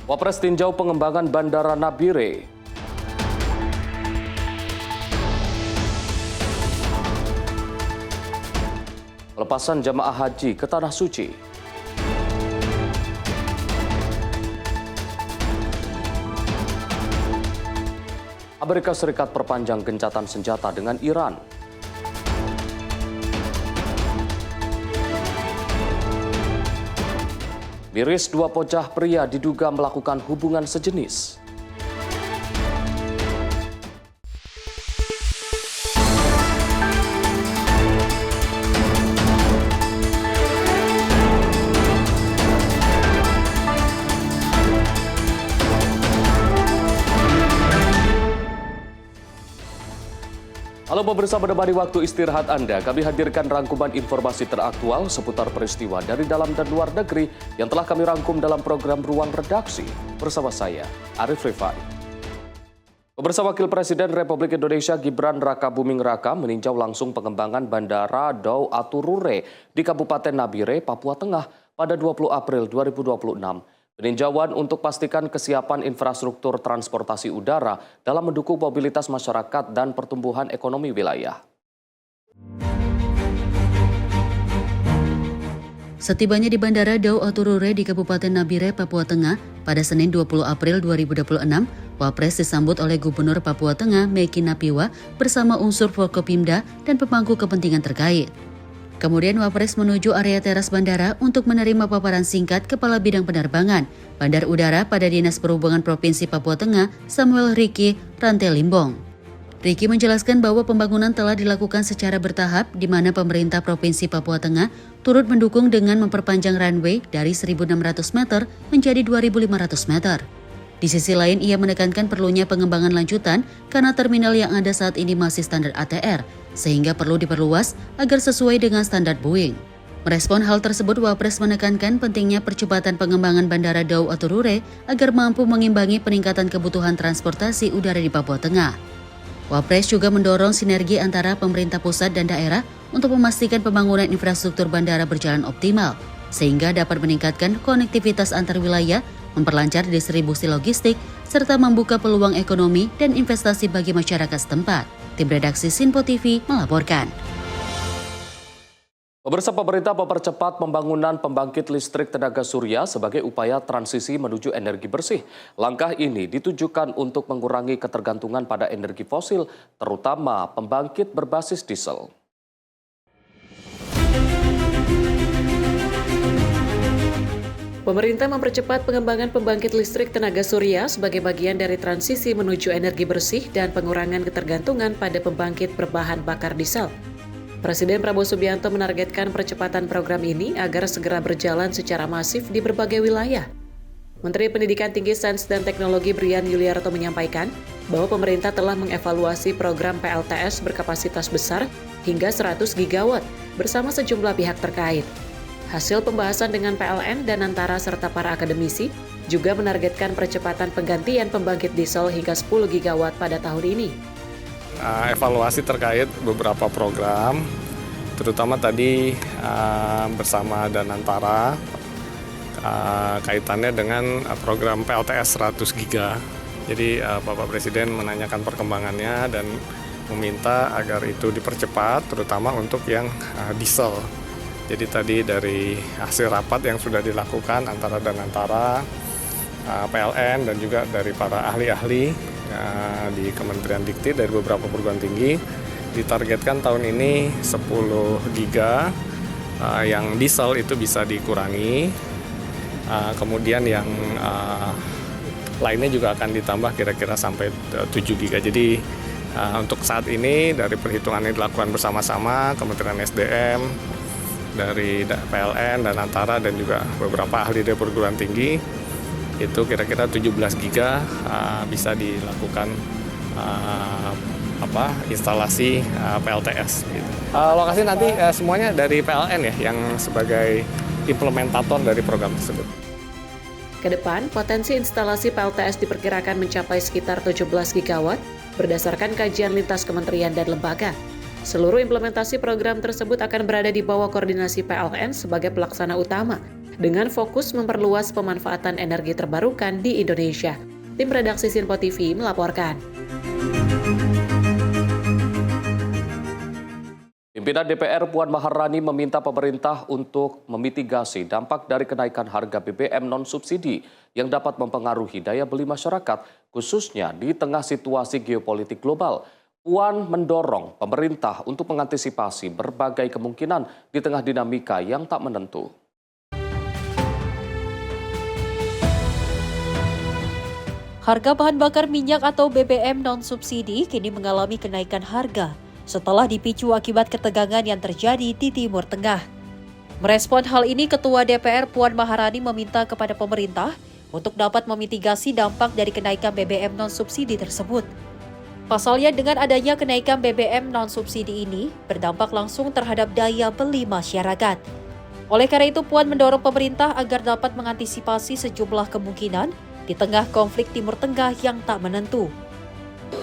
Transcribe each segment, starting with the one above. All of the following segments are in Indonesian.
Wapres tinjau pengembangan Bandara Nabire. Pelepasan jamaah haji ke Tanah Suci. Amerika Serikat perpanjang gencatan senjata dengan Iran. Miris dua bocah pria diduga melakukan hubungan sejenis. Halo pemirsa, menemani waktu istirahat Anda, kami hadirkan rangkuman informasi teraktual seputar peristiwa dari dalam dan luar negeri yang telah kami rangkum dalam program Ruang Redaksi. Bersama saya, Arif Rifai. Pemirsa, Wakil Presiden Republik Indonesia Gibran Rakabuming Raka meninjau langsung pengembangan Bandara Dau Aturure di Kabupaten Nabire, Papua Tengah pada 20 April 2026. Peninjauan untuk pastikan kesiapan infrastruktur transportasi udara dalam mendukung mobilitas masyarakat dan pertumbuhan ekonomi wilayah. Setibanya di Bandara Dau Aturure di Kabupaten Nabire, Papua Tengah, pada Senin 20 April 2026, Wapres disambut oleh Gubernur Papua Tengah Meki Napiwa bersama unsur Forkopimda dan pemangku kepentingan terkait. Kemudian Wapres menuju area teras bandara untuk menerima paparan singkat Kepala Bidang Penerbangan Bandar Udara pada Dinas Perhubungan Provinsi Papua Tengah, Samuel Riki Rantelimbong. Riki menjelaskan bahwa pembangunan telah dilakukan secara bertahap di mana pemerintah Provinsi Papua Tengah turut mendukung dengan memperpanjang runway dari 1.600 meter menjadi 2.500 meter. Di sisi lain, ia menekankan perlunya pengembangan lanjutan karena terminal yang ada saat ini masih standar ATR, sehingga perlu diperluas agar sesuai dengan standar Boeing. Merespon hal tersebut, Wapres menekankan pentingnya percepatan pengembangan Bandara Dau Aturure agar mampu mengimbangi peningkatan kebutuhan transportasi udara di Papua Tengah. Wapres juga mendorong sinergi antara pemerintah pusat dan daerah untuk memastikan pembangunan infrastruktur bandara berjalan optimal, sehingga dapat meningkatkan konektivitas antar wilayah, memperlancar distribusi logistik, serta membuka peluang ekonomi dan investasi bagi masyarakat setempat. Tim redaksi Sinpo TV melaporkan. Pemirsa, pemerintah mempercepat pembangunan pembangkit listrik tenaga surya sebagai upaya transisi menuju energi bersih. Langkah ini ditujukan untuk mengurangi ketergantungan pada energi fosil, terutama pembangkit berbasis diesel. Pemerintah mempercepat pengembangan pembangkit listrik tenaga surya sebagai bagian dari transisi menuju energi bersih dan pengurangan ketergantungan pada pembangkit berbahan bakar diesel. Presiden Prabowo Subianto menargetkan percepatan program ini agar segera berjalan secara masif di berbagai wilayah. Menteri Pendidikan Tinggi, Sains dan Teknologi Brian Yuliarto menyampaikan bahwa pemerintah telah mengevaluasi program PLTS berkapasitas besar hingga 100 gigawatt bersama sejumlah pihak terkait. Hasil pembahasan dengan PLN dan Antara serta para akademisi juga menargetkan percepatan penggantian pembangkit diesel hingga 10 gigawatt pada tahun ini. Evaluasi terkait beberapa program, terutama tadi bersama dan Antara, kaitannya dengan program PLTS 100 giga. Jadi Bapak Presiden menanyakan perkembangannya dan meminta agar itu dipercepat, terutama untuk yang diesel. Jadi tadi dari hasil rapat yang sudah dilakukan Antara dan Antara, PLN dan juga dari para ahli-ahli di Kementerian Dikti dari beberapa perguruan tinggi, ditargetkan tahun ini 10 giga yang diesel itu bisa dikurangi, kemudian yang lainnya juga akan ditambah kira-kira sampai 7 giga. Jadi untuk saat ini dari perhitungan yang dilakukan bersama-sama Kementerian SDM, dari PLN dan Antara dan juga beberapa ahli dari perguruan tinggi, itu kira-kira 17 giga bisa dilakukan instalasi PLTS. Gitu. Lokasi nanti semuanya dari PLN ya yang sebagai implementator dari program tersebut. Kedepan, potensi instalasi PLTS diperkirakan mencapai sekitar 17 gigawatt berdasarkan kajian lintas kementerian dan lembaga. Seluruh implementasi program tersebut akan berada di bawah koordinasi PLN sebagai pelaksana utama, dengan fokus memperluas pemanfaatan energi terbarukan di Indonesia. Tim redaksi Sinpo TV melaporkan. Pimpinan DPR Puan Maharani meminta pemerintah untuk memitigasi dampak dari kenaikan harga BBM non-subsidi yang dapat mempengaruhi daya beli masyarakat, khususnya di tengah situasi geopolitik global. Puan mendorong pemerintah untuk mengantisipasi berbagai kemungkinan di tengah dinamika yang tak menentu. Harga bahan bakar minyak atau BBM non-subsidi kini mengalami kenaikan harga setelah dipicu akibat ketegangan yang terjadi di Timur Tengah. Merespon hal ini, Ketua DPR Puan Maharani meminta kepada pemerintah untuk dapat memitigasi dampak dari kenaikan BBM non-subsidi tersebut. Pasalnya, dengan adanya kenaikan BBM non-subsidi ini berdampak langsung terhadap daya beli masyarakat. Oleh karena itu, Puan mendorong pemerintah agar dapat mengantisipasi sejumlah kemungkinan di tengah konflik Timur Tengah yang tak menentu.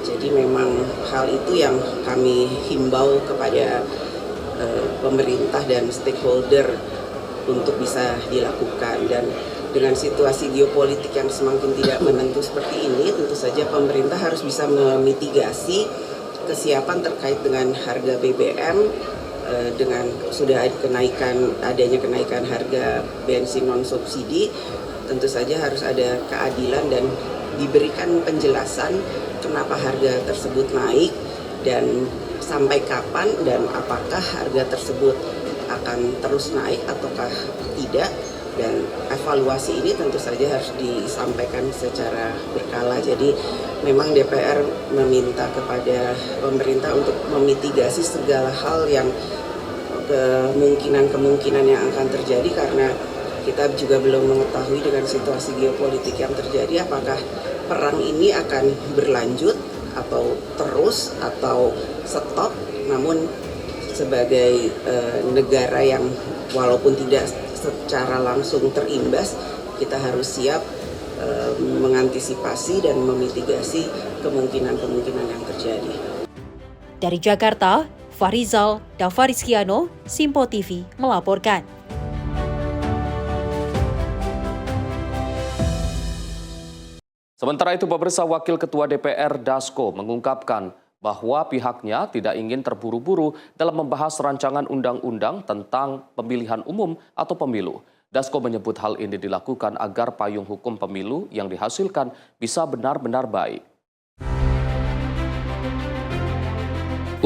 Jadi memang hal itu yang kami himbau kepada pemerintah dan stakeholder untuk bisa dilakukan. Dan dengan situasi geopolitik yang semakin tidak menentu seperti ini, tentu saja pemerintah harus bisa memitigasi kesiapan terkait dengan harga BBM dengan sudah adanya kenaikan harga bensin non subsidi. Tentu saja harus ada keadilan dan diberikan penjelasan kenapa harga tersebut naik dan sampai kapan dan apakah harga tersebut akan terus naik ataukah tidak, dan evaluasi ini tentu saja harus disampaikan secara berkala. Jadi memang DPR meminta kepada pemerintah untuk memitigasi segala hal yang kemungkinan yang akan terjadi, karena kita juga belum mengetahui dengan situasi geopolitik yang terjadi apakah perang ini akan berlanjut atau terus atau stop. Namun sebagai negara yang walaupun tidak secara langsung terimbas, kita harus siap mengantisipasi dan memitigasi kemungkinan-kemungkinan yang terjadi. Dari Jakarta, Fahrizal Davarizkiano, Sinpo TV melaporkan. Sementara itu, pemirsa, Wakil Ketua DPR Dasko mengungkapkan bahwa pihaknya tidak ingin terburu-buru dalam membahas rancangan undang-undang tentang pemilihan umum atau pemilu. Dasko menyebut hal ini dilakukan agar payung hukum pemilu yang dihasilkan bisa benar-benar baik.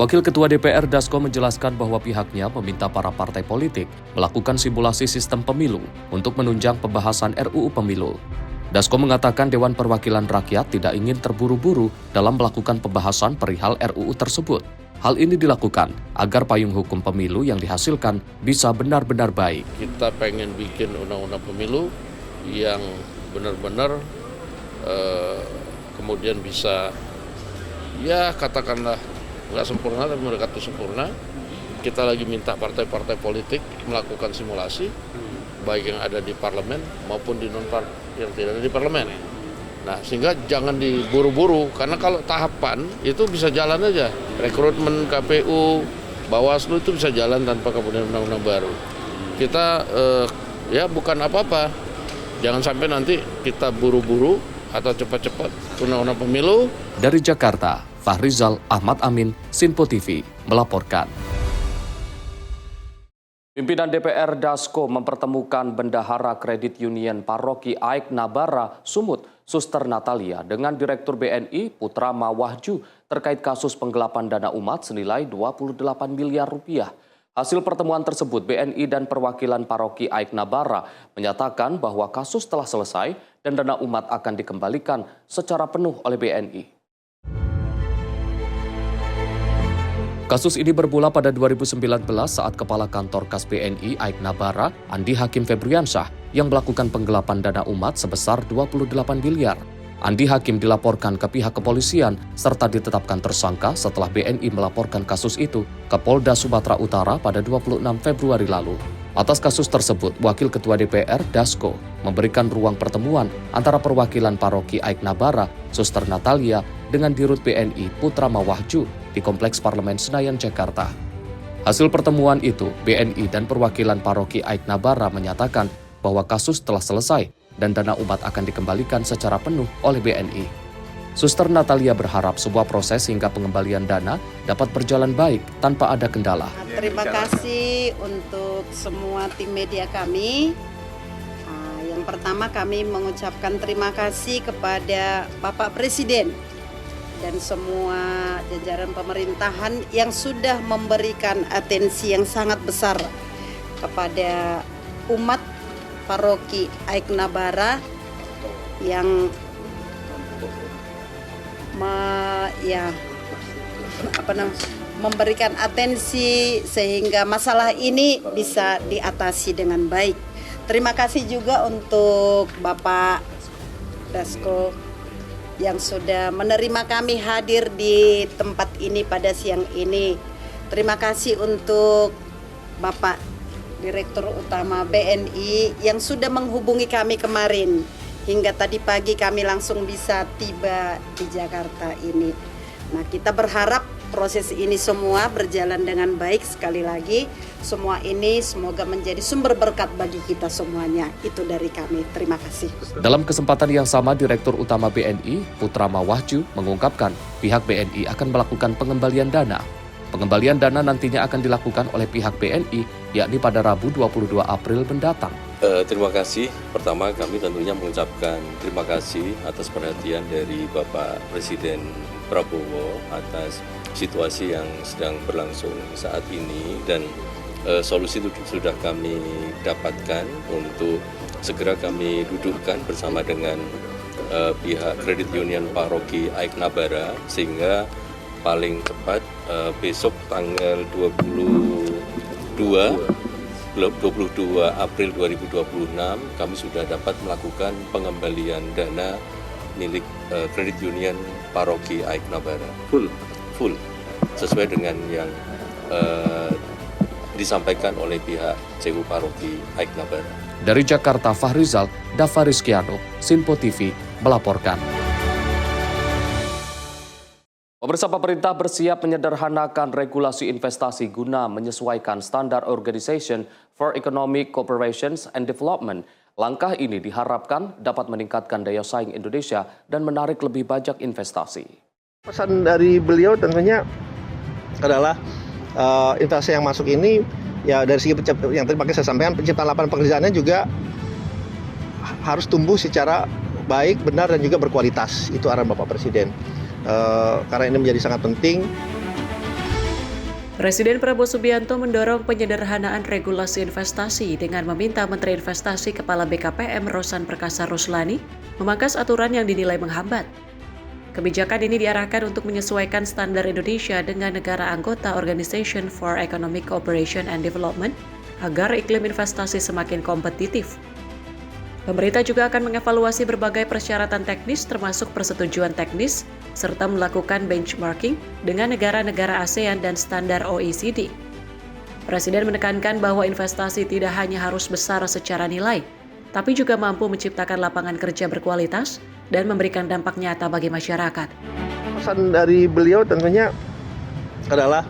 Wakil Ketua DPR Dasko menjelaskan bahwa pihaknya meminta para partai politik melakukan simulasi sistem pemilu untuk menunjang pembahasan RUU Pemilu. Dasko mengatakan Dewan Perwakilan Rakyat tidak ingin terburu-buru dalam melakukan pembahasan perihal RUU tersebut. Hal ini dilakukan agar payung hukum pemilu yang dihasilkan bisa benar-benar baik. Kita pengen bikin undang-undang pemilu yang benar-benar kemudian bisa, ya katakanlah nggak sempurna tapi mendekati sempurna. Kita lagi minta partai-partai politik melakukan simulasi, baik yang ada di parlemen maupun di yang tidak ada di parlemen. Nah, sehingga jangan diburu-buru, karena kalau tahapan itu bisa jalan aja. Rekrutmen KPU, Bawaslu itu bisa jalan tanpa kemudian undang-undang baru. Kita ya bukan apa-apa. Jangan sampai nanti kita buru-buru atau cepat-cepat undang-undang pemilu. Dari Jakarta, Fahrizal Ahmad Amin, Sinpo TV melaporkan. Pimpinan DPR Dasko mempertemukan Bendahara Kredit Union Paroki Aik Nabara, Sumut, Suster Natalia dengan Direktur BNI Putra Mawahju terkait kasus penggelapan dana umat senilai 28 miliar rupiah. Hasil pertemuan tersebut, BNI dan perwakilan Paroki Aik Nabara menyatakan bahwa kasus telah selesai dan dana umat akan dikembalikan secara penuh oleh BNI. Kasus ini bermula pada 2019 saat Kepala Kantor Kas BNI Aik Nabara, Andi Hakim Febriansyah, yang melakukan penggelapan dana umat sebesar 28 miliar. Andi Hakim dilaporkan ke pihak kepolisian serta ditetapkan tersangka setelah BNI melaporkan kasus itu ke Polda Sumatera Utara pada 26 Februari lalu. Atas kasus tersebut, Wakil Ketua DPR Dasko memberikan ruang pertemuan antara perwakilan Paroki Aik Nabara, Suster Natalia, dengan Dirut BNI Putra Mawahju di Kompleks Parlemen Senayan, Jakarta. Hasil pertemuan itu, BNI dan perwakilan paroki Aik Nabara menyatakan bahwa kasus telah selesai dan dana umat akan dikembalikan secara penuh oleh BNI. Suster Natalia berharap sebuah proses hingga pengembalian dana dapat berjalan baik tanpa ada kendala. Terima kasih untuk semua tim media kami. Yang pertama kami mengucapkan terima kasih kepada Bapak Presiden dan semua jajaran pemerintahan yang sudah memberikan atensi yang sangat besar kepada umat paroki Aik Nabara yang memberikan atensi sehingga masalah ini bisa diatasi dengan baik. Terima kasih juga untuk Bapak Dasko yang sudah menerima kami hadir di tempat ini pada siang ini. Terima kasih untuk Bapak Direktur Utama BNI yang sudah menghubungi kami kemarin. Hingga tadi pagi kami langsung bisa tiba di Jakarta ini. Nah, kita berharap proses ini semua berjalan dengan baik. Sekali lagi, semua ini semoga menjadi sumber berkat bagi kita semuanya. Itu dari kami. Terima kasih. Dalam kesempatan yang sama, Direktur Utama BNI, Putra Mawahju, mengungkapkan pihak BNI akan melakukan pengembalian dana. Pengembalian dana nantinya akan dilakukan oleh pihak BNI, yakni pada Rabu 22 April mendatang. Terima kasih. Pertama, kami tentunya mengucapkan terima kasih atas perhatian dari Bapak Presiden Prabowo atas situasi yang sedang berlangsung saat ini, dan solusi itu sudah kami dapatkan untuk segera kami dudukkan bersama dengan pihak Kredit Union Paroki Aik Nabara, sehingga paling cepat besok tanggal 22 April 2026 kami sudah dapat melakukan pengembalian dana milik Kredit Union Paroki Aik Nabara full sesuai dengan yang disampaikan oleh pihak CU Paroki Aik Nabara. Dari Jakarta, Fahrizal, Dava Rizkiano, Sinpo TV melaporkan. Pemirsa, pemerintah bersiap menyederhanakan regulasi investasi guna menyesuaikan standar Organization for Economic Cooperation and Development. Langkah ini diharapkan dapat meningkatkan daya saing Indonesia dan menarik lebih banyak investasi. Pesan dari beliau tentunya adalah investasi yang masuk ini ya dari segi yang tadi saya sampaikan, penciptaan lapangan pekerjaannya juga harus tumbuh secara baik, benar dan juga berkualitas. Itu arahan Bapak Presiden. Karena ini menjadi sangat penting. Presiden Prabowo Subianto mendorong penyederhanaan regulasi investasi dengan meminta Menteri Investasi Kepala BKPM Rosan Perkasa Ruslani memangkas aturan yang dinilai menghambat. Kebijakan ini diarahkan untuk menyesuaikan standar Indonesia dengan negara anggota Organization for Economic Cooperation and Development agar iklim investasi semakin kompetitif. Pemerintah juga akan mengevaluasi berbagai persyaratan teknis termasuk persetujuan teknis, serta melakukan benchmarking dengan negara-negara ASEAN dan standar OECD. Presiden menekankan bahwa investasi tidak hanya harus besar secara nilai, tapi juga mampu menciptakan lapangan kerja berkualitas dan memberikan dampak nyata bagi masyarakat. Pesan dari beliau tentunya adalah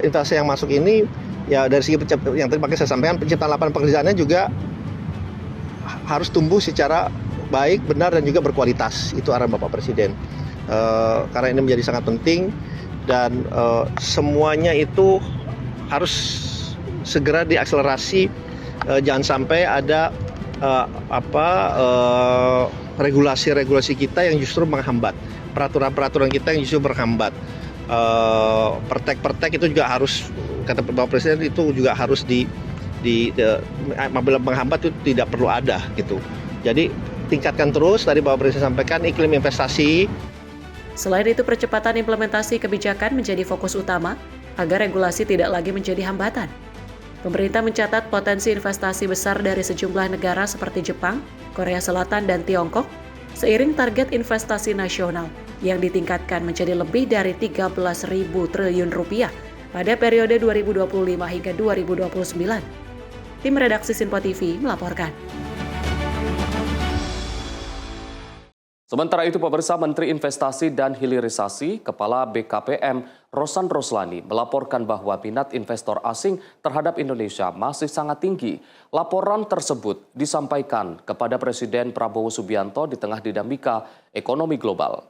investasi yang masuk ini ya dari segi yang tadi saya sampaikan, penciptaan lapangan pekerjaannya juga harus tumbuh secara baik, benar dan juga berkualitas. Itu arahan Bapak Presiden. Karena ini menjadi sangat penting dan semuanya itu harus segera diakselerasi. Jangan sampai ada regulasi-regulasi kita yang justru menghambat, peraturan-peraturan kita yang justru menghambat. Pertek-pertek itu juga harus, kata Bapak Presiden, itu juga harus apabila menghambat itu tidak perlu ada gitu. Jadi tingkatkan terus, tadi Bapak Presiden sampaikan, iklim investasi. Selain itu, percepatan implementasi kebijakan menjadi fokus utama agar regulasi tidak lagi menjadi hambatan. Pemerintah mencatat potensi investasi besar dari sejumlah negara seperti Jepang, Korea Selatan, dan Tiongkok, seiring target investasi nasional yang ditingkatkan menjadi lebih dari 13.000 triliun rupiah pada periode 2025 hingga 2029. Tim redaksi Sinpo TV melaporkan. Sementara itu, pemirsa, Menteri Investasi dan Hilirisasi, Kepala BKPM Rosan Roslani melaporkan bahwa minat investor asing terhadap Indonesia masih sangat tinggi. Laporan tersebut disampaikan kepada Presiden Prabowo Subianto di tengah dinamika ekonomi global.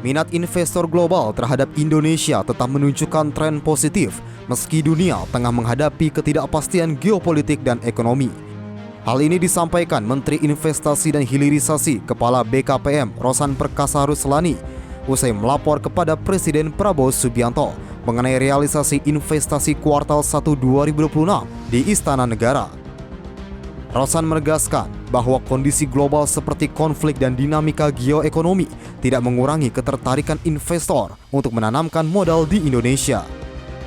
Minat investor global terhadap Indonesia tetap menunjukkan tren positif meski dunia tengah menghadapi ketidakpastian geopolitik dan ekonomi. Hal ini disampaikan Menteri Investasi dan Hilirisasi Kepala BKPM Rosan Perkasa Ruslani usai melapor kepada Presiden Prabowo Subianto mengenai realisasi investasi kuartal 1 2026 di Istana Negara. Rosan menegaskan bahwa kondisi global seperti konflik dan dinamika geoekonomi tidak mengurangi ketertarikan investor untuk menanamkan modal di Indonesia.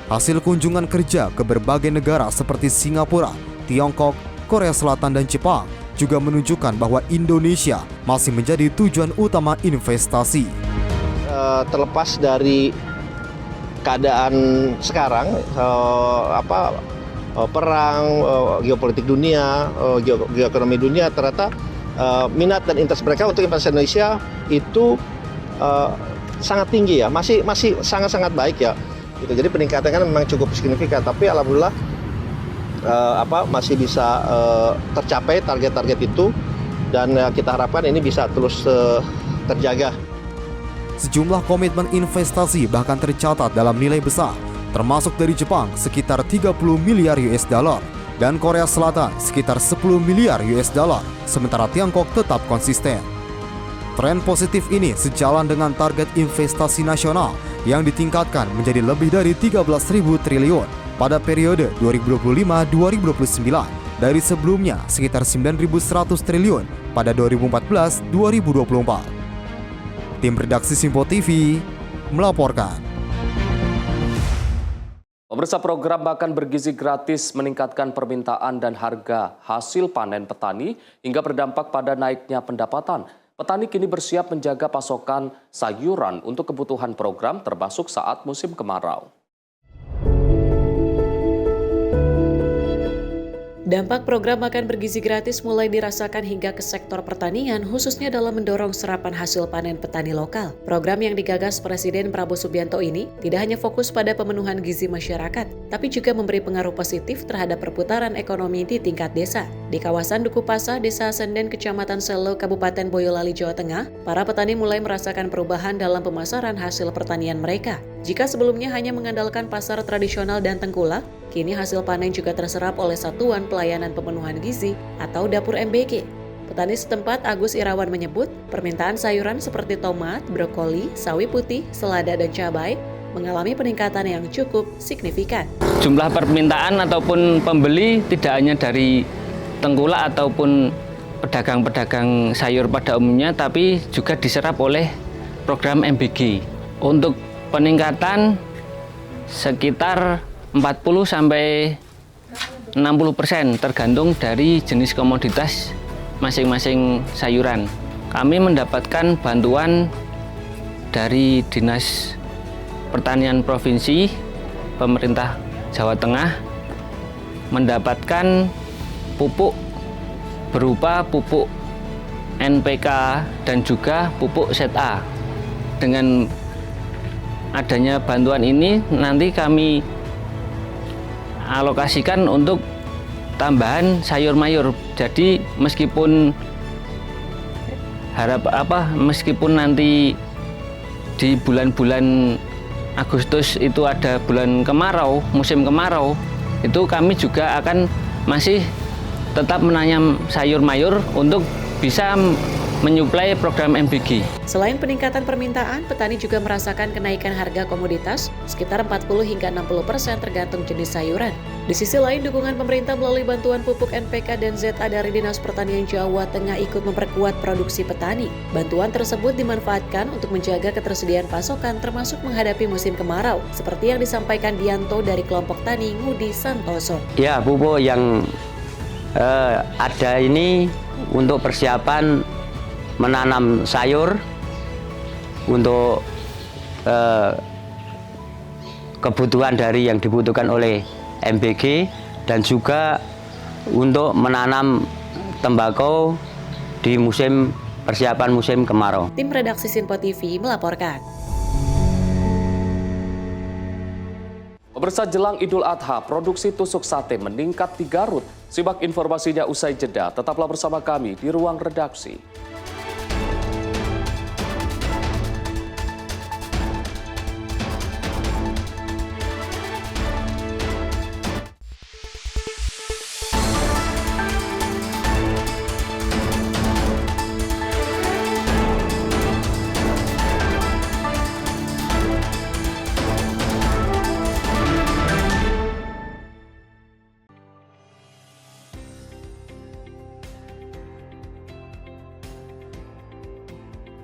Hasil kunjungan kerja ke berbagai negara seperti Singapura, Tiongkok, Korea Selatan dan Jepang juga menunjukkan bahwa Indonesia masih menjadi tujuan utama investasi. Terlepas dari keadaan sekarang, perang, geopolitik dunia, geoekonomi dunia, ternyata minat dan interest mereka untuk investasi Indonesia itu sangat tinggi ya, masih sangat baik ya. Gitu. Jadi peningkatannya kan memang cukup signifikan, tapi alhamdulillah masih bisa tercapai target-target itu, dan kita harapkan ini bisa terus terjaga. Sejumlah komitmen investasi bahkan tercatat dalam nilai besar, termasuk dari Jepang sekitar 30 miliar US dollar dan Korea Selatan sekitar 10 miliar US dollar, sementara Tiongkok tetap konsisten. Tren positif ini sejalan dengan target investasi nasional yang ditingkatkan menjadi lebih dari 13.000 triliun pada periode 2025-2029 dari sebelumnya sekitar 9.100 triliun pada 2014-2024. Tim redaksi Simpo TV melaporkan. Pemirsa, program makan bergizi gratis meningkatkan permintaan dan harga hasil panen petani hingga berdampak pada naiknya pendapatan. Petani kini bersiap menjaga pasokan sayuran untuk kebutuhan program termasuk saat musim kemarau. Dampak program makan bergizi gratis mulai dirasakan hingga ke sektor pertanian, khususnya dalam mendorong serapan hasil panen petani lokal. Program yang digagas Presiden Prabowo Subianto ini tidak hanya fokus pada pemenuhan gizi masyarakat, tapi juga memberi pengaruh positif terhadap perputaran ekonomi di tingkat desa. Di kawasan Duku Pasa, Desa Senden, Kecamatan Selo, Kabupaten Boyolali, Jawa Tengah, para petani mulai merasakan perubahan dalam pemasaran hasil pertanian mereka. Jika sebelumnya hanya mengandalkan pasar tradisional dan tengkulak, kini hasil panen juga terserap oleh Satuan Pelayanan Pemenuhan Gizi atau Dapur MBG. Petani setempat Agus Irawan menyebut, permintaan sayuran seperti tomat, brokoli, sawi putih, selada, dan cabai mengalami peningkatan yang cukup signifikan. Jumlah permintaan ataupun pembeli tidak hanya dari tengkulak ataupun pedagang-pedagang sayur pada umumnya, tapi juga diserap oleh program MBG. Untuk peningkatan sekitar 40-60% tergantung dari jenis komoditas masing-masing sayuran. Kami mendapatkan bantuan dari Dinas Pertanian Provinsi, pemerintah Jawa Tengah, mendapatkan pupuk berupa pupuk NPK dan juga pupuk ZA. Dengan adanya bantuan ini nanti kami alokasikan untuk tambahan sayur mayur. Jadi meskipun meskipun nanti di bulan-bulan Agustus itu ada bulan kemarau, musim kemarau, itu kami juga akan masih tetap menanam sayur mayur untuk bisa menyuplai program MBG. Selain peningkatan permintaan, petani juga merasakan kenaikan harga komoditas sekitar 40 hingga 60% tergantung jenis sayuran. Di sisi lain, dukungan pemerintah melalui bantuan pupuk NPK dan ZA dari Dinas Pertanian Jawa Tengah ikut memperkuat produksi petani. Bantuan tersebut dimanfaatkan untuk menjaga ketersediaan pasokan termasuk menghadapi musim kemarau, seperti yang disampaikan Dianto dari kelompok tani Ngudi Santoso. Ya, pupuk yang ada ini untuk persiapan menanam sayur untuk kebutuhan dari yang dibutuhkan oleh MBG dan juga untuk menanam tembakau di musim persiapan musim kemarau. Tim redaksi Sinpo TV melaporkan. Pemirsa, jelang Idul Adha, produksi tusuk sate meningkat di Garut. Simak informasinya usai jeda. Tetaplah bersama kami di Ruang Redaksi.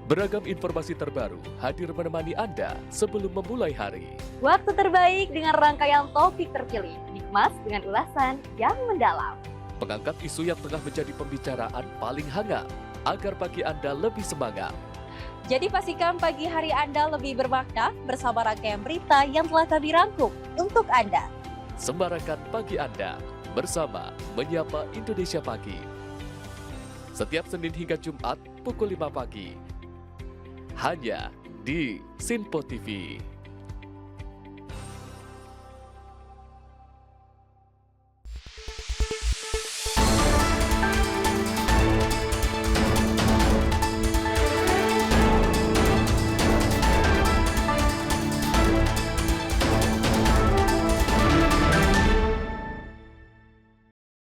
Beragam informasi terbaru hadir menemani Anda sebelum memulai hari. Waktu terbaik dengan rangkaian topik terpilih, dikemas dengan ulasan yang mendalam. Mengangkat isu yang tengah menjadi pembicaraan paling hangat, agar pagi Anda lebih semangat. Jadi pastikan pagi hari Anda lebih bermakna bersama rangkaian berita yang telah kami rangkum untuk Anda. Sembarakan pagi Anda bersama Menyapa Indonesia Pagi. Setiap Senin hingga Jumat pukul 5 pagi. Hanya di Sinpo TV.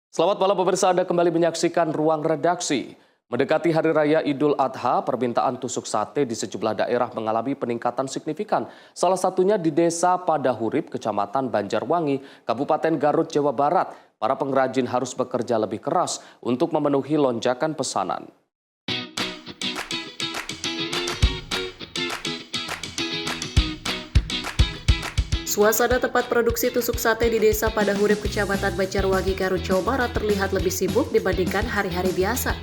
Selamat malam pemirsa, Anda kembali menyaksikan Ruang Redaksi. Mendekati Hari Raya Idul Adha, permintaan tusuk sate di sejumlah daerah mengalami peningkatan signifikan. Salah satunya di Desa Padahurip, Kecamatan Banjarwangi, Kabupaten Garut, Jawa Barat. Para pengrajin harus bekerja lebih keras untuk memenuhi lonjakan pesanan. Suasana tempat produksi tusuk sate di Desa Padahurip, Kecamatan Banjarwangi, Garut, Jawa Barat terlihat lebih sibuk dibandingkan hari-hari biasa.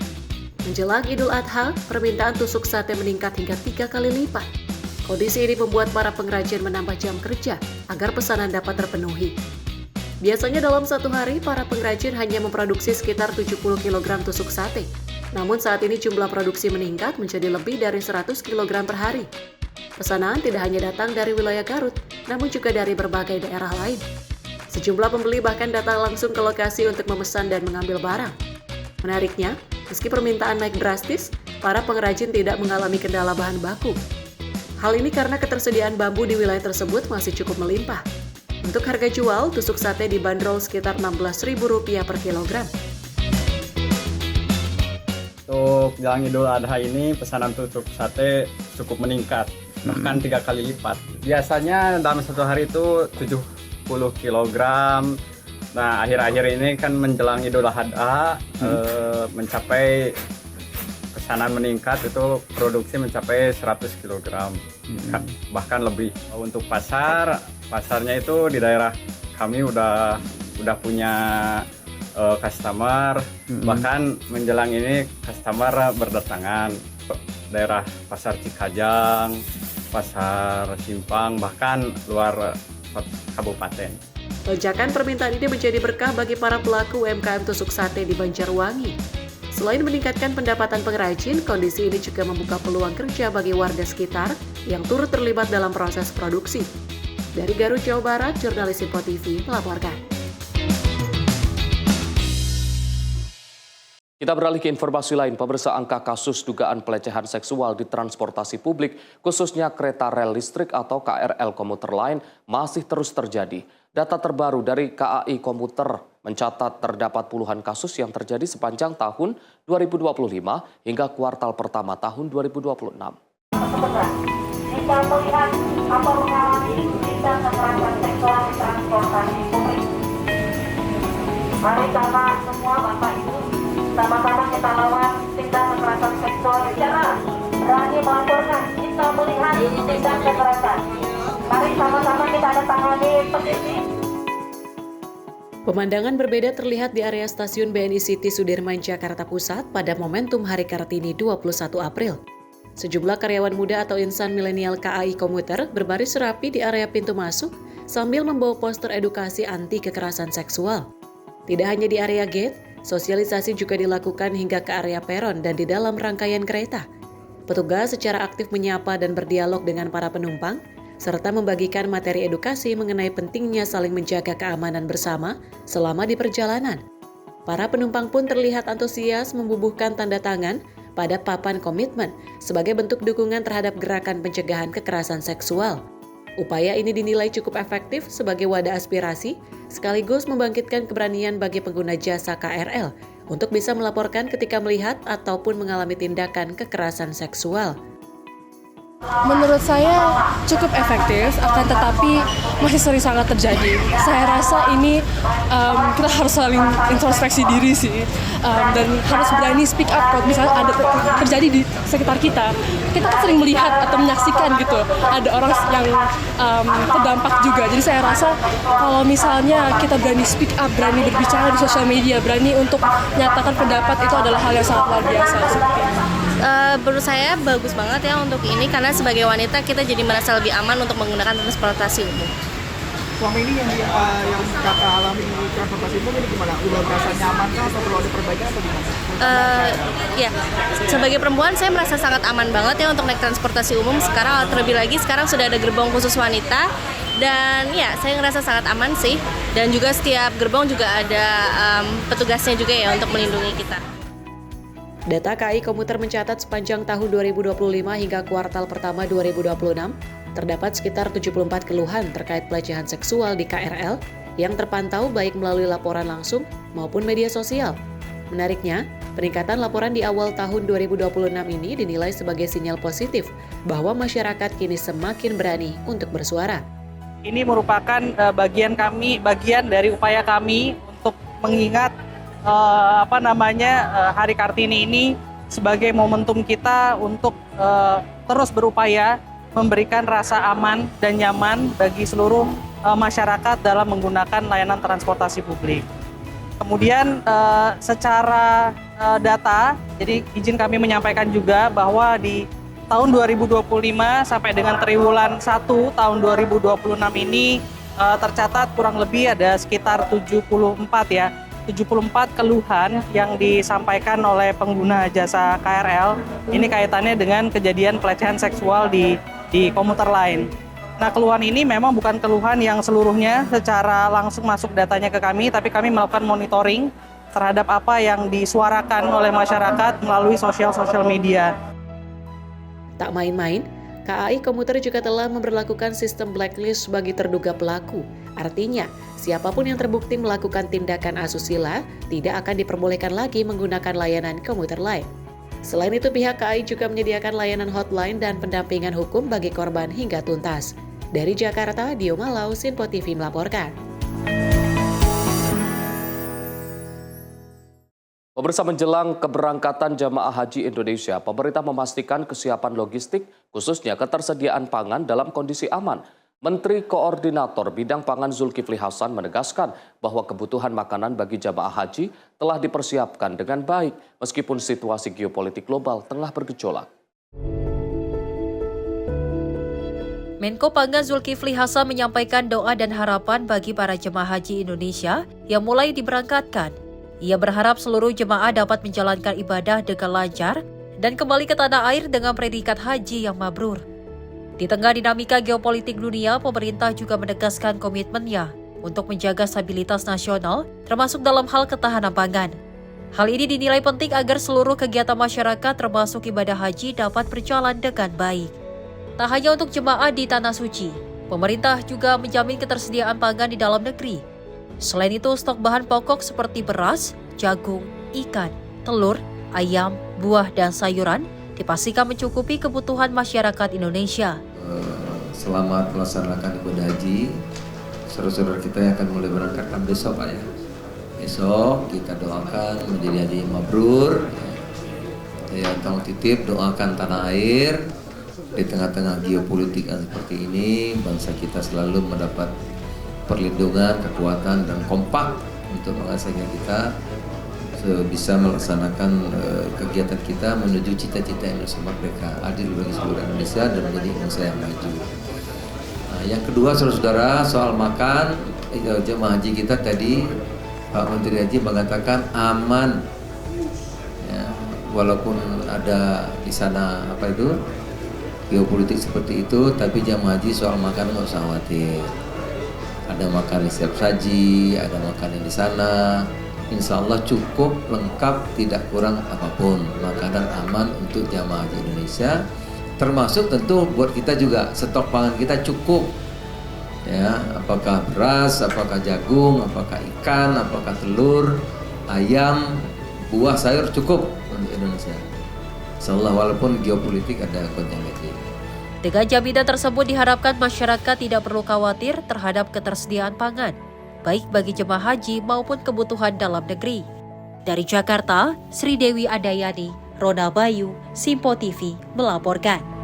Menjelang Idul Adha, permintaan tusuk sate meningkat hingga 3 kali lipat. Kondisi ini membuat para pengrajin menambah jam kerja agar pesanan dapat terpenuhi. Biasanya dalam satu hari, para pengrajin hanya memproduksi sekitar 70 kg tusuk sate. Namun saat ini jumlah produksi meningkat menjadi lebih dari 100 kg per hari. Pesanan tidak hanya datang dari wilayah Garut, namun juga dari berbagai daerah lain. Sejumlah pembeli bahkan datang langsung ke lokasi untuk memesan dan mengambil barang. Menariknya, meski permintaan naik drastis, para pengrajin tidak mengalami kendala bahan baku. Hal ini karena ketersediaan bambu di wilayah tersebut masih cukup melimpah. Untuk harga jual, tusuk sate dibanderol sekitar Rp16.000 per kilogram. Untuk jelang Idul Adha ini, pesanan tusuk sate cukup meningkat, bahkan 3 kali lipat. Biasanya dalam satu hari itu 70 kg. Nah, akhir-akhir ini kan menjelang Idul Adha, mencapai pesanan meningkat, itu produksi mencapai 100 kg, bahkan lebih. Untuk pasarnya itu di daerah kami udah punya customer, bahkan menjelang ini customer berdatangan. Daerah Pasar Cikajang, Pasar Simpang, bahkan luar kabupaten. Lonjakan permintaan ini menjadi berkah bagi para pelaku UMKM tusuk sate di Banjarwangi. Selain meningkatkan pendapatan pengrajin, kondisi ini juga membuka peluang kerja bagi warga sekitar yang turut terlibat dalam proses produksi. Dari Garut, Jawa Barat, jurnalis Sinpo TV melaporkan. Kita beralih ke informasi lain. Pemirsa, angka kasus dugaan pelecehan seksual di transportasi publik, khususnya kereta rel listrik atau KRL komuter lain, masih terus terjadi. Data terbaru dari KAI Komuter mencatat terdapat puluhan kasus yang terjadi sepanjang tahun 2025 hingga kuartal pertama tahun 2026. Jika melihat atau mengalami tindak kekerasan seksual di transportasi publik, mari sama semua Bapak Ibu, sama-sama kita lawan tindak kekerasan seksual di jalan. Berani melaporkan jika melihat tindak kekerasan. Mari sama-sama kita tangani petisi. Pemandangan berbeda terlihat di area stasiun BNI City Sudirman, Jakarta Pusat pada momentum Hari Kartini 21 April. Sejumlah karyawan muda atau insan milenial KAI Komuter berbaris rapi di area pintu masuk sambil membawa poster edukasi anti kekerasan seksual. Tidak hanya di area gate, Sosialisasi juga dilakukan hingga ke area peron dan di dalam rangkaian kereta. Petugas secara aktif menyapa dan berdialog dengan para penumpang, serta membagikan materi edukasi mengenai pentingnya saling menjaga keamanan bersama selama di perjalanan. Para penumpang pun terlihat antusias membubuhkan tanda tangan pada papan komitmen sebagai bentuk dukungan terhadap gerakan pencegahan kekerasan seksual. Upaya ini dinilai cukup efektif sebagai wadah aspirasi, sekaligus membangkitkan keberanian bagi pengguna jasa KRL untuk bisa melaporkan ketika melihat ataupun mengalami tindakan kekerasan seksual. Menurut saya cukup efektif, akan tetapi masih sering sangat terjadi. Saya rasa ini kita harus saling introspeksi diri sih, dan harus berani speak up kalau misalnya ada terjadi di sekitar kita. Kita kan sering melihat atau menyaksikan gitu, ada orang yang terdampak juga. Jadi saya rasa kalau misalnya kita berani speak up, berani berbicara di sosial media, berani untuk menyatakan pendapat, itu adalah hal yang sangat luar biasa. Menurut saya bagus banget ya untuk ini, karena sebagai wanita kita jadi merasa lebih aman untuk menggunakan transportasi umum. Selama ini yang kakak alami di transportasi umum ini gimana? Udah merasa nyaman kah atau perlu ada perbaikan atau gimana? Ya, sebagai perempuan saya merasa sangat aman banget ya untuk naik transportasi umum. Sekarang terlebih lagi sekarang sudah ada gerbong khusus wanita, dan ya saya ngerasa sangat aman sih. Dan juga setiap gerbong juga ada petugasnya juga ya untuk melindungi kita. Data KAI Komuter mencatat sepanjang tahun 2025 hingga kuartal pertama 2026, terdapat sekitar 74 keluhan terkait pelecehan seksual di KRL yang terpantau baik melalui laporan langsung maupun media sosial. Menariknya, peningkatan laporan di awal tahun 2026 ini dinilai sebagai sinyal positif bahwa masyarakat kini semakin berani untuk bersuara. Ini merupakan bagian dari upaya kami untuk mengingat Hari Kartini ini sebagai momentum kita untuk terus berupaya memberikan rasa aman dan nyaman bagi seluruh masyarakat dalam menggunakan layanan transportasi publik. Kemudian secara data, jadi izin kami menyampaikan juga bahwa di tahun 2025 sampai dengan triwulan 1 tahun 2026 ini tercatat kurang lebih ada sekitar 74 keluhan yang disampaikan oleh pengguna jasa KRL. Ini kaitannya dengan kejadian pelecehan seksual di komuter lain. Nah, keluhan ini memang bukan keluhan yang seluruhnya secara langsung masuk datanya ke kami, tapi kami melakukan monitoring terhadap apa yang disuarakan oleh masyarakat melalui sosial media. Tak main-main, KAI Komuter juga telah memberlakukan sistem blacklist bagi terduga pelaku. Artinya, siapapun yang terbukti melakukan tindakan asusila tidak akan diperbolehkan lagi menggunakan layanan komuter lain. Selain itu, pihak KAI juga menyediakan layanan hotline dan pendampingan hukum bagi korban hingga tuntas. Dari Jakarta, Dio Malau, Sinpo TV melaporkan. Pemirsa, menjelang keberangkatan jamaah haji Indonesia, pemerintah memastikan kesiapan logistik, khususnya ketersediaan pangan dalam kondisi aman. Menteri Koordinator Bidang Pangan Zulkifli Hasan menegaskan bahwa kebutuhan makanan bagi jamaah haji telah dipersiapkan dengan baik meskipun situasi geopolitik global tengah bergejolak. Menko Pangan Zulkifli Hasan menyampaikan doa dan harapan bagi para jemaah haji Indonesia yang mulai diberangkatkan. Ia berharap seluruh jemaah dapat menjalankan ibadah dengan lancar dan kembali ke tanah air dengan predikat haji yang mabrur. Di tengah dinamika geopolitik dunia, pemerintah juga menegaskan komitmennya untuk menjaga stabilitas nasional, termasuk dalam hal ketahanan pangan. Hal ini dinilai penting agar seluruh kegiatan masyarakat termasuk ibadah haji dapat berjalan dengan baik. Tak hanya untuk jemaah di Tanah Suci, pemerintah juga menjamin ketersediaan pangan di dalam negeri. Selain itu, stok bahan pokok seperti beras, jagung, ikan, telur, ayam, buah, dan sayuran dipastikan mencukupi kebutuhan masyarakat Indonesia. Selamat melaksanakan ibadah haji. Saudara-saudara kita yang akan mulai berangkat besok Pak ya. Besok kita doakan menjadi haji mabrur. Ya, tolong titip doakan tanah air di tengah-tengah geopolitik yang seperti ini, bangsa kita selalu mendapat perlindungan, kekuatan dan kompak untuk menghasilkan kita bisa melaksanakan kegiatan kita menuju cita-cita Indonesia merdeka, adil bagi seluruh Indonesia dan menjadi Indonesia yang maju. Nah, yang kedua saudara-saudara soal makan, jemaah haji kita tadi Pak Menteri Haji mengatakan aman, ya, walaupun ada di sana geopolitik seperti itu, tapi jamaah haji soal makanan nggak usah khawatir. Ada makanan siap saji, ada makanan di sana. Insya Allah cukup, lengkap, tidak kurang apapun. Makanan aman untuk jamaah haji Indonesia. Termasuk tentu buat kita juga stok pangan kita cukup. Ya, apakah beras, apakah jagung, apakah ikan, apakah telur, ayam, buah, sayur cukup untuk Indonesia. Insyaallah walaupun geopolitik ada gonjang-ganjing. Dengan jaminan tersebut diharapkan masyarakat tidak perlu khawatir terhadap ketersediaan pangan, baik bagi jemaah haji maupun kebutuhan dalam negeri. Dari Jakarta, Sri Dewi Adayani, Rona Bayu, Simpo TV melaporkan.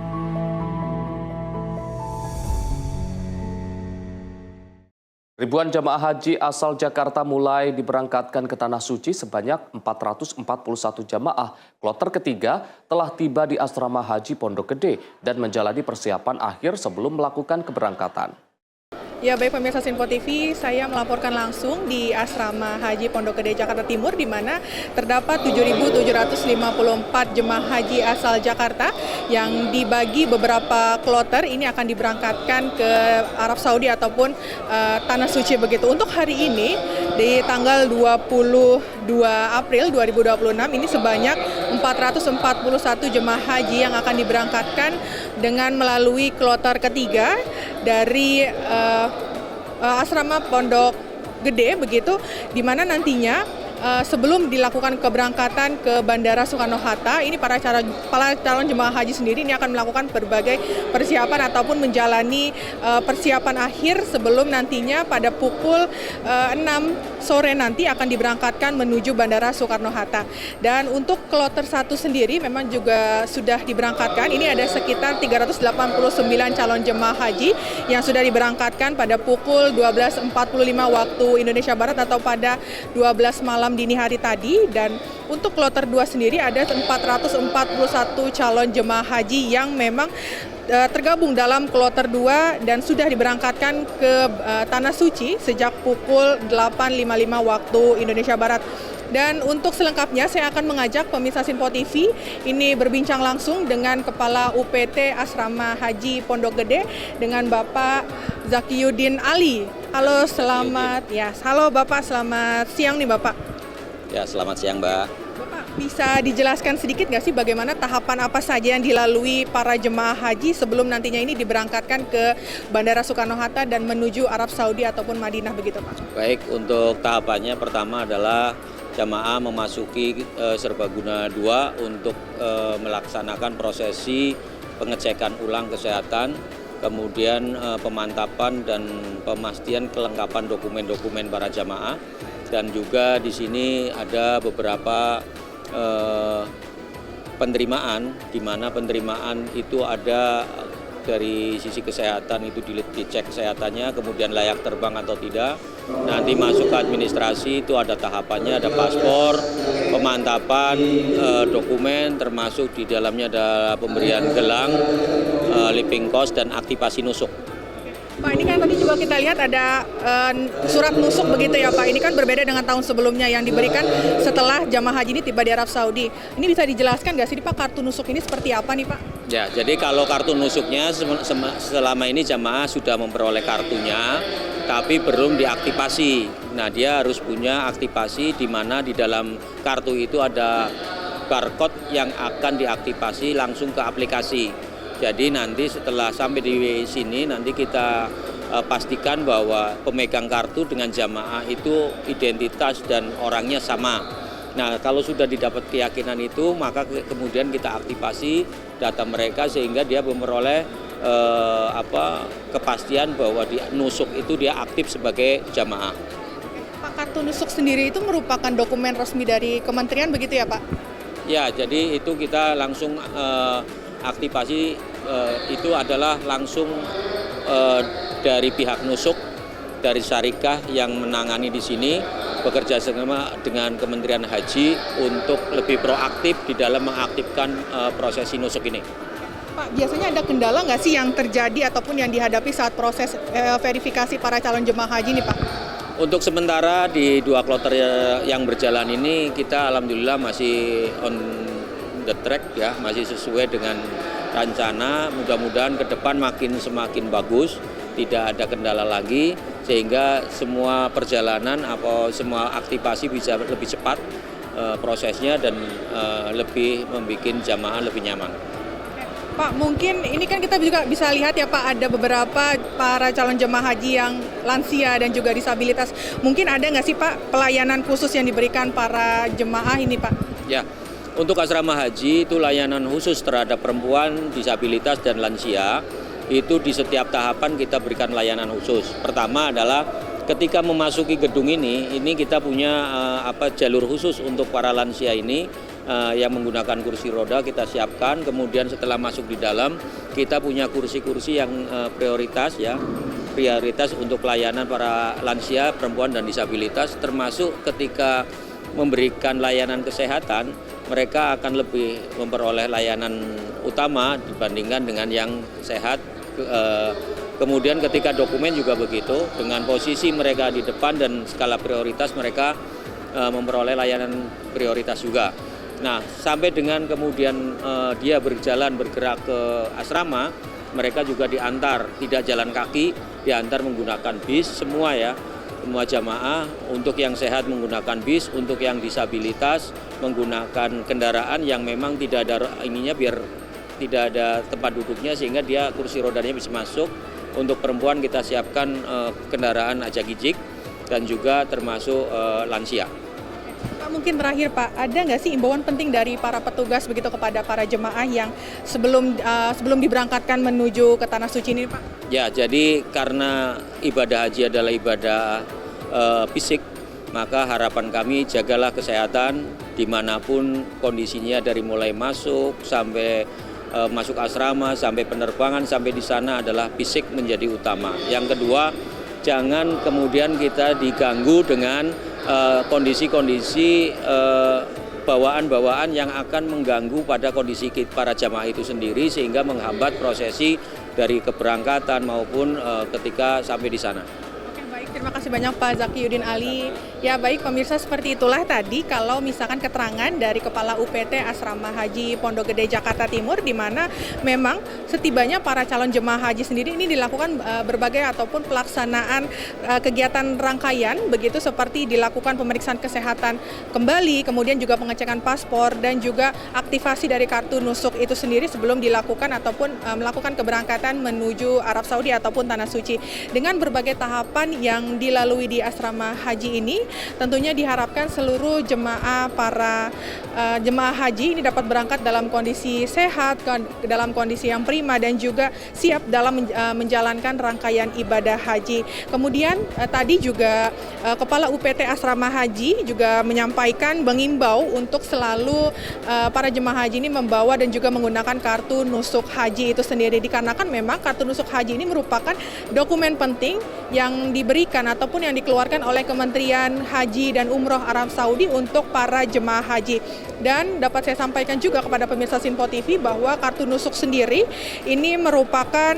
Ribuan jamaah haji asal Jakarta mulai diberangkatkan ke Tanah Suci sebanyak 441 jamaah. Kloter ketiga telah tiba di Asrama Haji Pondok Gede dan menjalani persiapan akhir sebelum melakukan keberangkatan. Ya, baik pemirsa Simpo TV, saya melaporkan langsung di Asrama Haji Pondok Gede Jakarta Timur di mana terdapat 7.754 jemaah haji asal Jakarta yang dibagi beberapa kloter ini akan diberangkatkan ke Arab Saudi ataupun Tanah Suci begitu. Untuk hari ini di tanggal 22 April 2026 ini sebanyak 441 jemaah haji yang akan diberangkatkan dengan melalui kloter ketiga dari Asrama Pondok Gede begitu, di mana nantinya sebelum dilakukan keberangkatan ke Bandara Soekarno-Hatta, ini para calon jemaah haji sendiri ini akan melakukan berbagai persiapan ataupun menjalani persiapan akhir sebelum nantinya pada pukul 6 sore nanti akan diberangkatkan menuju Bandara Soekarno-Hatta. Dan untuk kloter 1 sendiri memang juga sudah diberangkatkan. Ini ada sekitar 389 calon jemaah haji yang sudah diberangkatkan pada pukul 12.45 waktu Indonesia Barat atau pada 12 malam dini hari tadi. Dan untuk kloter 2 sendiri ada 441 calon jemaah haji yang memang tergabung dalam kloter 2 dan sudah diberangkatkan ke Tanah Suci sejak pukul 8.55 waktu Indonesia Barat. Dan untuk selengkapnya saya akan mengajak pemirsa Simpo TV ini berbincang langsung dengan Kepala UPT Asrama Haji Pondok Gede dengan Bapak Zakiyuddin Ali. Halo, halo Bapak, selamat siang nih Bapak. Ya, selamat siang Mbak. Bapak, bisa dijelaskan sedikit nggak sih bagaimana tahapan apa saja yang dilalui para jemaah haji sebelum nantinya ini diberangkatkan ke Bandara Soekarno-Hatta dan menuju Arab Saudi ataupun Madinah begitu Pak? Baik, untuk tahapannya pertama adalah jamaah memasuki Serbaguna 2 untuk melaksanakan prosesi pengecekan ulang kesehatan, kemudian pemantapan dan pemastian kelengkapan dokumen-dokumen para jamaah. Dan juga di sini ada beberapa penerimaan, di mana penerimaan itu ada dari sisi kesehatan itu dicek kesehatannya, kemudian layak terbang atau tidak. Nanti masuk ke administrasi itu ada tahapannya, ada paspor, pemantapan dokumen, termasuk di dalamnya ada pemberian gelang, living cost dan aktivasi nusuk. Pak, ini kan tadi juga kita lihat ada surat nusuk begitu ya Pak. Ini kan berbeda dengan tahun sebelumnya yang diberikan setelah jamaah haji ini tiba di Arab Saudi. Ini bisa dijelaskan nggak sih Pak, kartu nusuk ini seperti apa nih Pak? Ya, jadi kalau kartu nusuknya selama ini jamaah sudah memperoleh kartunya, tapi belum diaktifasi. Nah, dia harus punya aktivasi di mana di dalam kartu itu ada barcode yang akan diaktifasi langsung ke aplikasi. Jadi nanti setelah sampai di sini nanti kita pastikan bahwa pemegang kartu dengan jamaah itu identitas dan orangnya sama. Nah, kalau sudah didapat keyakinan itu, maka kemudian kita aktifasi data mereka sehingga dia memperoleh kepastian bahwa di nusuk itu dia aktif sebagai jamaah. Pak, kartu nusuk sendiri itu merupakan dokumen resmi dari kementerian begitu ya Pak? Ya, jadi itu kita langsung aktivasi itu adalah langsung dari pihak nusuk, dari syarikah yang menangani di sini, bekerja sama dengan Kementerian Haji untuk lebih proaktif di dalam mengaktifkan prosesi nusuk ini. Pak, biasanya ada kendala nggak sih yang terjadi ataupun yang dihadapi saat proses verifikasi para calon jemaah haji nih Pak? Untuk sementara di 2 kloter yang berjalan ini kita alhamdulillah masih on the track ya, masih sesuai dengan rencana. Mudah-mudahan ke depan semakin bagus, tidak ada kendala lagi sehingga semua perjalanan atau semua aktivasi bisa lebih cepat prosesnya dan lebih membuat jamaah lebih nyaman. Pak, mungkin ini kan kita juga bisa lihat ya Pak, ada beberapa para calon jemaah haji yang lansia dan juga disabilitas. Mungkin ada nggak sih Pak pelayanan khusus yang diberikan para jemaah ini Pak? Ya, untuk asrama haji itu layanan khusus terhadap perempuan, disabilitas dan lansia. Itu di setiap tahapan kita berikan layanan khusus. Pertama adalah ketika memasuki gedung ini kita punya jalur khusus untuk para lansia ini. Yang menggunakan kursi roda kita siapkan, kemudian setelah masuk di dalam kita punya kursi-kursi yang prioritas untuk pelayanan para lansia, perempuan dan disabilitas, termasuk ketika memberikan layanan kesehatan mereka akan lebih memperoleh layanan utama dibandingkan dengan yang sehat. Kemudian ketika dokumen juga begitu, dengan posisi mereka di depan dan skala prioritas mereka memperoleh layanan prioritas juga. Nah, sampai dengan kemudian dia bergerak ke asrama, mereka juga diantar, tidak jalan kaki, diantar menggunakan bis semua jamaah. Untuk yang sehat menggunakan bis, untuk yang disabilitas menggunakan kendaraan yang memang tidak ada biar tidak ada tempat duduknya sehingga dia kursi rodanya bisa masuk. Untuk perempuan kita siapkan kendaraan ajak-ijik dan juga termasuk lansia. Pak, mungkin terakhir Pak, ada nggak sih imbauan penting dari para petugas begitu kepada para jemaah yang sebelum diberangkatkan menuju ke Tanah Suci ini Pak? Ya, jadi karena ibadah haji adalah ibadah fisik, maka harapan kami jagalah kesehatan dimanapun kondisinya, dari mulai masuk sampai masuk asrama, sampai penerbangan, sampai di sana adalah fisik menjadi utama. Yang kedua, jangan kemudian kita diganggu dengan kondisi-kondisi bawaan-bawaan yang akan mengganggu pada kondisi para jamaah itu sendiri sehingga menghambat prosesi dari keberangkatan maupun ketika sampai di sana. Terima kasih banyak Pak Zakiyuddin Ali. Ya baik pemirsa, seperti itulah tadi kalau misalkan keterangan dari Kepala UPT Asrama Haji Pondok Gede Jakarta Timur, di mana memang setibanya para calon jemaah haji sendiri ini dilakukan berbagai ataupun pelaksanaan kegiatan rangkaian begitu, seperti dilakukan pemeriksaan kesehatan kembali, kemudian juga pengecekan paspor dan juga aktivasi dari kartu nusuk itu sendiri sebelum dilakukan ataupun melakukan keberangkatan menuju Arab Saudi ataupun Tanah Suci. Dengan berbagai tahapan yang dilalui di asrama haji ini, tentunya diharapkan seluruh jemaah haji ini dapat berangkat dalam kondisi sehat, dalam kondisi yang prima dan juga siap dalam menjalankan rangkaian ibadah haji. Kemudian tadi juga Kepala UPT Asrama Haji juga menyampaikan, mengimbau untuk selalu para jemaah haji ini membawa dan juga menggunakan kartu nusuk haji itu sendiri, dikarenakan memang kartu nusuk haji ini merupakan dokumen penting yang diberikan ataupun yang dikeluarkan oleh Kementerian Haji dan Umroh Arab Saudi untuk para jemaah haji. Dan dapat saya sampaikan juga kepada pemirsa Sinpo TV bahwa kartu nusuk sendiri ini merupakan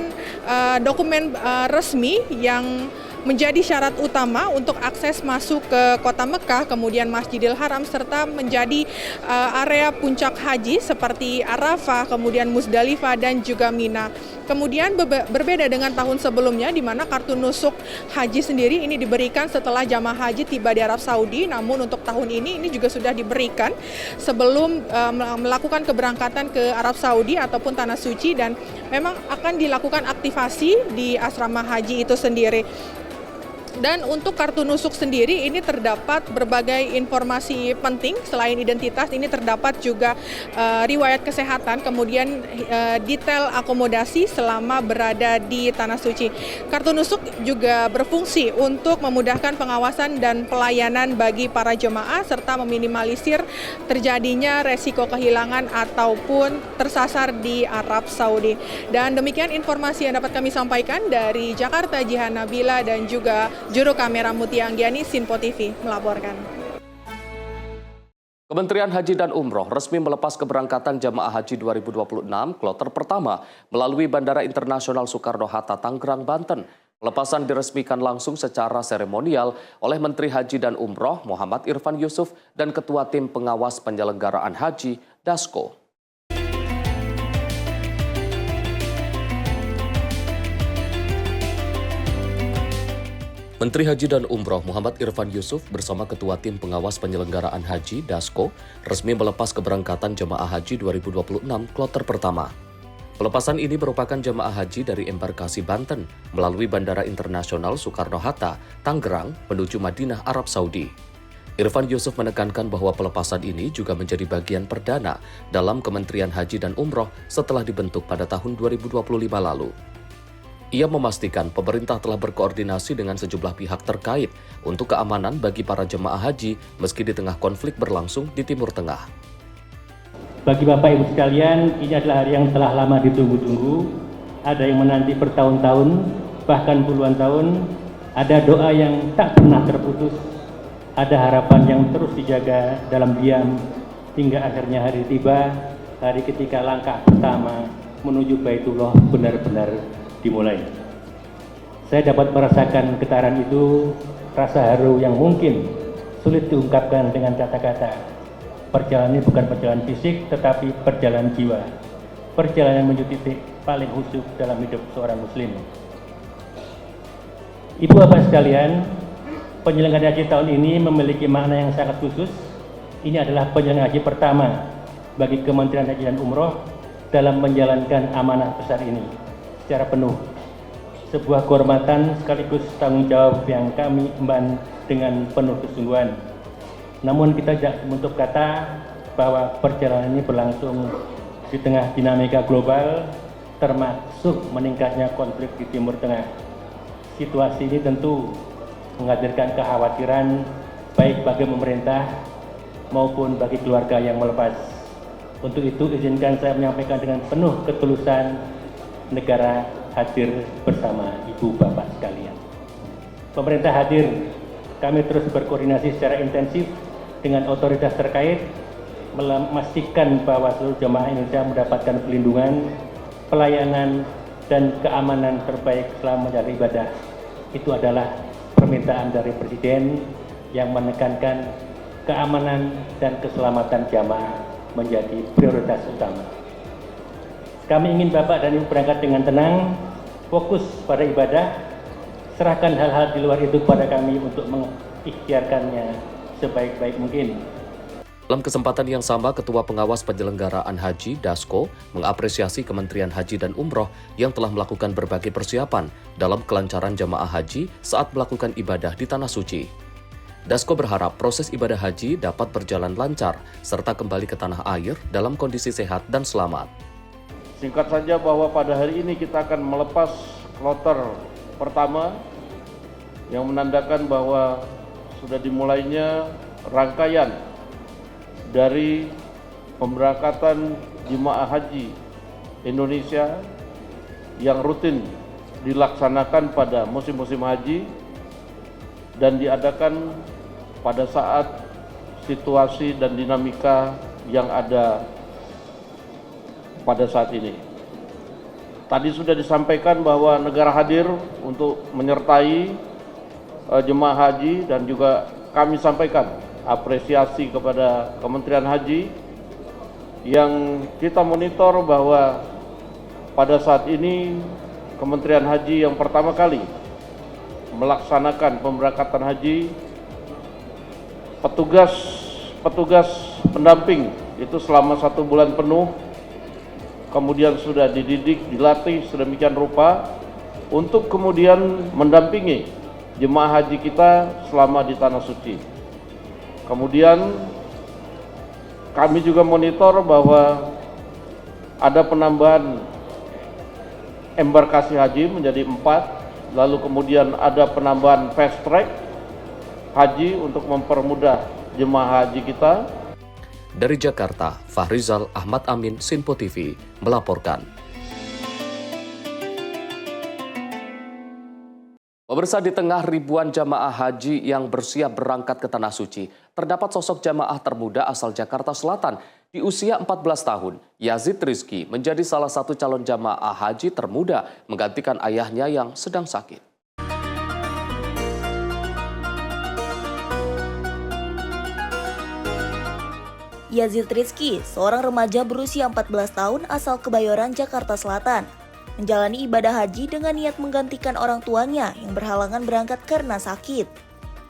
dokumen resmi yang menjadi syarat utama untuk akses masuk ke Kota Mekah, kemudian Masjidil Haram, serta menjadi area puncak haji seperti Arafah, kemudian Musdalifah dan juga Mina. Kemudian berbeda dengan tahun sebelumnya di mana kartu nusuk haji sendiri ini diberikan setelah jamaah haji tiba di Arab Saudi, namun untuk tahun ini juga sudah diberikan sebelum melakukan keberangkatan ke Arab Saudi ataupun Tanah Suci, dan memang akan dilakukan aktivasi di asrama haji itu sendiri. Dan untuk kartu nusuk sendiri ini terdapat berbagai informasi penting. Selain identitas, ini terdapat juga riwayat kesehatan, kemudian detail akomodasi selama berada di Tanah Suci. Kartu nusuk juga berfungsi untuk memudahkan pengawasan dan pelayanan bagi para jemaah serta meminimalisir terjadinya resiko kehilangan ataupun tersasar di Arab Saudi. Dan demikian informasi yang dapat kami sampaikan dari Jakarta. Jihan Nabila dan juga juru kamera Mutia Anggiani, Sinpo TV melaporkan. Kementerian Haji dan Umroh resmi melepas keberangkatan jamaah haji 2026 kloter pertama melalui Bandara Internasional Soekarno-Hatta, Tangerang, Banten. Pelepasan diresmikan langsung secara seremonial oleh Menteri Haji dan Umroh Muhammad Irfan Yusuf dan Ketua Tim Pengawas Penyelenggaraan Haji, Dasko. Menteri Haji dan Umroh Muhammad Irfan Yusuf bersama Ketua Tim Pengawas Penyelenggaraan Haji, Dasko, resmi melepas keberangkatan jemaah haji 2026 kloter pertama. Pelepasan ini merupakan jemaah haji dari embarkasi Banten melalui Bandara Internasional Soekarno-Hatta, Tangerang, menuju Madinah, Arab Saudi. Irfan Yusuf menekankan bahwa pelepasan ini juga menjadi bagian perdana dalam Kementerian Haji dan Umroh setelah dibentuk pada tahun 2025 lalu. Ia memastikan pemerintah telah berkoordinasi dengan sejumlah pihak terkait untuk keamanan bagi para jemaah haji meski di tengah konflik berlangsung di Timur Tengah. Bagi Bapak Ibu sekalian, ini adalah hari yang telah lama ditunggu-tunggu. Ada yang menanti bertahun-tahun, bahkan puluhan tahun. Ada doa yang tak pernah terputus. Ada harapan yang terus dijaga dalam diam hingga akhirnya hari tiba, hari ketika langkah pertama menuju Baitullah benar-benar dimulai. Saya dapat merasakan getaran itu, rasa haru yang mungkin sulit diungkapkan dengan kata-kata. Perjalanan ini bukan perjalanan fisik, tetapi perjalanan jiwa. Perjalanan menuju titik paling khusyuk dalam hidup seorang muslim. Ibu bapak sekalian, penyelenggaraan haji tahun ini memiliki makna yang sangat khusus. Ini adalah penyelenggaraan haji pertama bagi Kementerian Haji dan Umroh dalam menjalankan amanah besar ini secara penuh. Sebuah kehormatan sekaligus tanggung jawab yang kami emban dengan penuh kesungguhan. Namun kita tidak menutup kata bahwa perjalanan ini berlangsung di tengah dinamika global, termasuk meningkatnya konflik di Timur Tengah. Situasi ini tentu menghadirkan kekhawatiran baik bagi pemerintah maupun bagi keluarga yang melepas. Untuk itu izinkan saya menyampaikan dengan penuh ketulusan negara hadir bersama ibu bapak sekalian. Pemerintah hadir, kami terus berkoordinasi secara intensif dengan otoritas terkait, memastikan bahwa seluruh jemaah Indonesia mendapatkan perlindungan, pelayanan, dan keamanan terbaik selama menjalani ibadah. Itu adalah permintaan dari Presiden yang menekankan keamanan dan keselamatan jamaah menjadi prioritas utama. Kami ingin Bapak dan Ibu berangkat dengan tenang, fokus pada ibadah, serahkan hal-hal di luar itu pada kami untuk mengikhtiarkannya sebaik-baik mungkin. Dalam kesempatan yang sama, Ketua Pengawas Penyelenggaraan Haji, Dasko, mengapresiasi Kementerian Haji dan Umroh yang telah melakukan berbagai persiapan dalam kelancaran jamaah haji saat melakukan ibadah di Tanah Suci. Dasko berharap proses ibadah haji dapat berjalan lancar serta kembali ke tanah air dalam kondisi sehat dan selamat. Singkat saja bahwa pada hari ini kita akan melepas kloter pertama yang menandakan bahwa sudah dimulainya rangkaian dari pemberangkatan jemaah haji Indonesia yang rutin dilaksanakan pada musim-musim haji dan diadakan pada saat situasi dan dinamika yang ada pada saat ini. Tadi sudah disampaikan bahwa negara hadir untuk menyertai jemaah haji dan juga kami sampaikan apresiasi kepada Kementerian Haji yang kita monitor bahwa pada saat ini Kementerian Haji yang pertama kali melaksanakan pemberangkatan haji, petugas pendamping itu selama 1 bulan penuh, kemudian sudah dididik, dilatih sedemikian rupa untuk kemudian mendampingi jemaah haji kita selama di Tanah Suci. Kemudian kami juga monitor bahwa ada penambahan embarkasi haji menjadi 4, lalu kemudian ada penambahan fast track haji untuk mempermudah jemaah haji kita. Dari Jakarta, Fahrizal Ahmad Amin, Sinpo TV, melaporkan. Pemirsa, di tengah ribuan jamaah haji yang bersiap berangkat ke Tanah Suci, terdapat sosok jamaah termuda asal Jakarta Selatan di usia 14 tahun. Yazid Rizky menjadi salah satu calon jamaah haji termuda menggantikan ayahnya yang sedang sakit. Yazid Rizky, seorang remaja berusia 14 tahun asal Kebayoran, Jakarta Selatan, menjalani ibadah haji dengan niat menggantikan orang tuanya yang berhalangan berangkat karena sakit.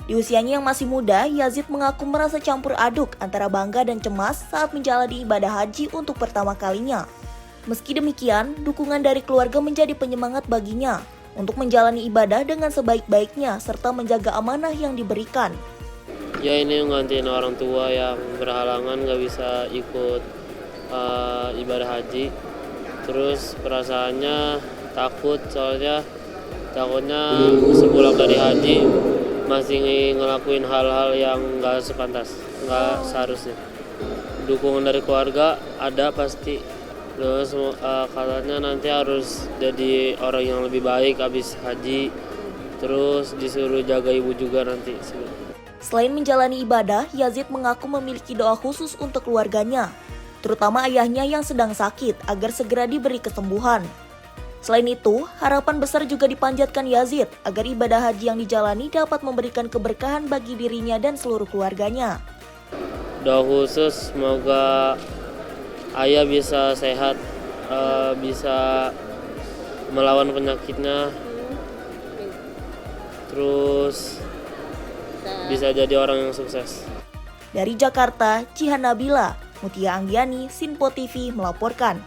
Di usianya yang masih muda, Yazid mengaku merasa campur aduk antara bangga dan cemas saat menjalani ibadah haji untuk pertama kalinya. Meski demikian, dukungan dari keluarga menjadi penyemangat baginya untuk menjalani ibadah dengan sebaik-baiknya serta menjaga amanah yang diberikan. Ya, ini menggantiin orang tua yang berhalangan nggak bisa ikut ibadah haji. Terus perasaannya takut, soalnya takutnya sepulang dari haji masih ngelakuin hal-hal yang nggak sepantas, nggak seharusnya. Dukungan dari keluarga ada pasti. Terus katanya nanti harus jadi orang yang lebih baik habis haji. Terus disuruh jaga ibu juga nanti. Selain menjalani ibadah, Yazid mengaku memiliki doa khusus untuk keluarganya, terutama ayahnya yang sedang sakit agar segera diberi kesembuhan. Selain itu, harapan besar juga dipanjatkan Yazid agar ibadah haji yang dijalani dapat memberikan keberkahan bagi dirinya dan seluruh keluarganya. Doa khusus semoga ayah bisa sehat, bisa melawan penyakitnya, terus bisa jadi orang yang sukses. Dari Jakarta, Jihan Nabila, Mutia Anggiani, Sinpo TV melaporkan.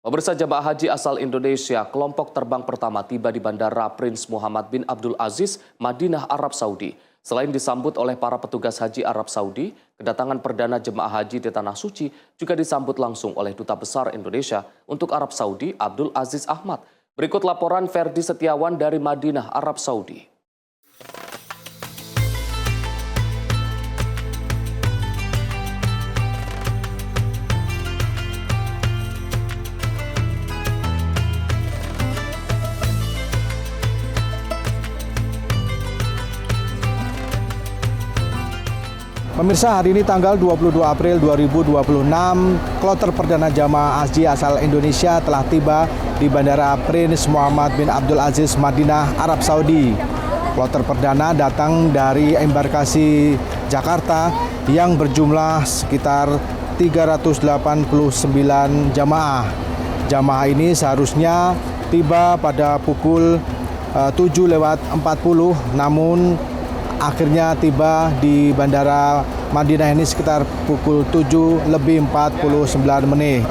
Pemirsa, jemaah haji asal Indonesia, kelompok terbang pertama tiba di Bandara Prince Muhammad bin Abdul Aziz, Madinah, Arab Saudi. Selain disambut oleh para petugas haji Arab Saudi, kedatangan perdana jemaah haji di Tanah Suci juga disambut langsung oleh Duta Besar Indonesia untuk Arab Saudi, Abdul Aziz Ahmad. Berikut laporan Ferdi Setiawan dari Madinah, Arab Saudi. Pemirsa, hari ini tanggal 22 April 2026, kloter perdana jamaah haji asal Indonesia telah tiba di Bandara Prince Muhammad bin Abdul Aziz, Madinah, Arab Saudi. Kloter perdana datang dari embarkasi Jakarta yang berjumlah sekitar 389 jamaah. Jamaah ini seharusnya tiba pada pukul 7:40, namun akhirnya tiba di Bandara Madinah ini sekitar pukul 7:49 menit.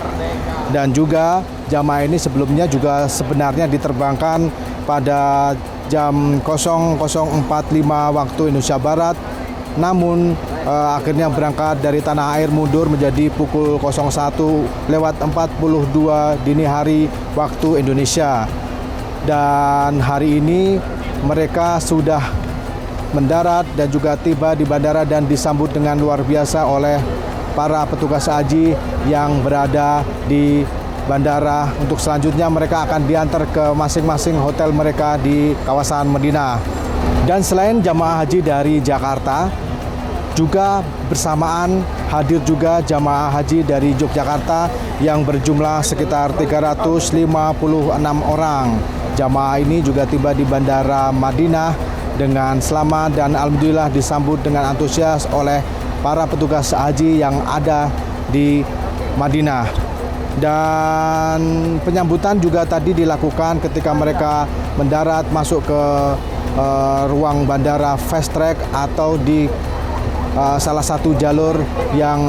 Dan juga jamaah ini sebelumnya juga sebenarnya diterbangkan pada jam 00.45 waktu Indonesia Barat. Namun akhirnya berangkat dari tanah air mundur menjadi pukul 01:42 dini hari waktu Indonesia. Dan hari ini mereka sudah mendarat dan juga tiba di bandara dan disambut dengan luar biasa oleh para petugas haji yang berada di bandara. Untuk selanjutnya mereka akan diantar ke masing-masing hotel mereka di kawasan Madinah. Dan selain jamaah haji dari Jakarta, juga bersamaan hadir juga jamaah haji dari Yogyakarta yang berjumlah sekitar 356 orang. Jamaah ini juga tiba di Bandara Madinah dengan selamat dan alhamdulillah disambut dengan antusias oleh para petugas haji yang ada di Madinah. Dan penyambutan juga tadi dilakukan ketika mereka mendarat masuk ke ruang bandara fast track atau di salah satu jalur yang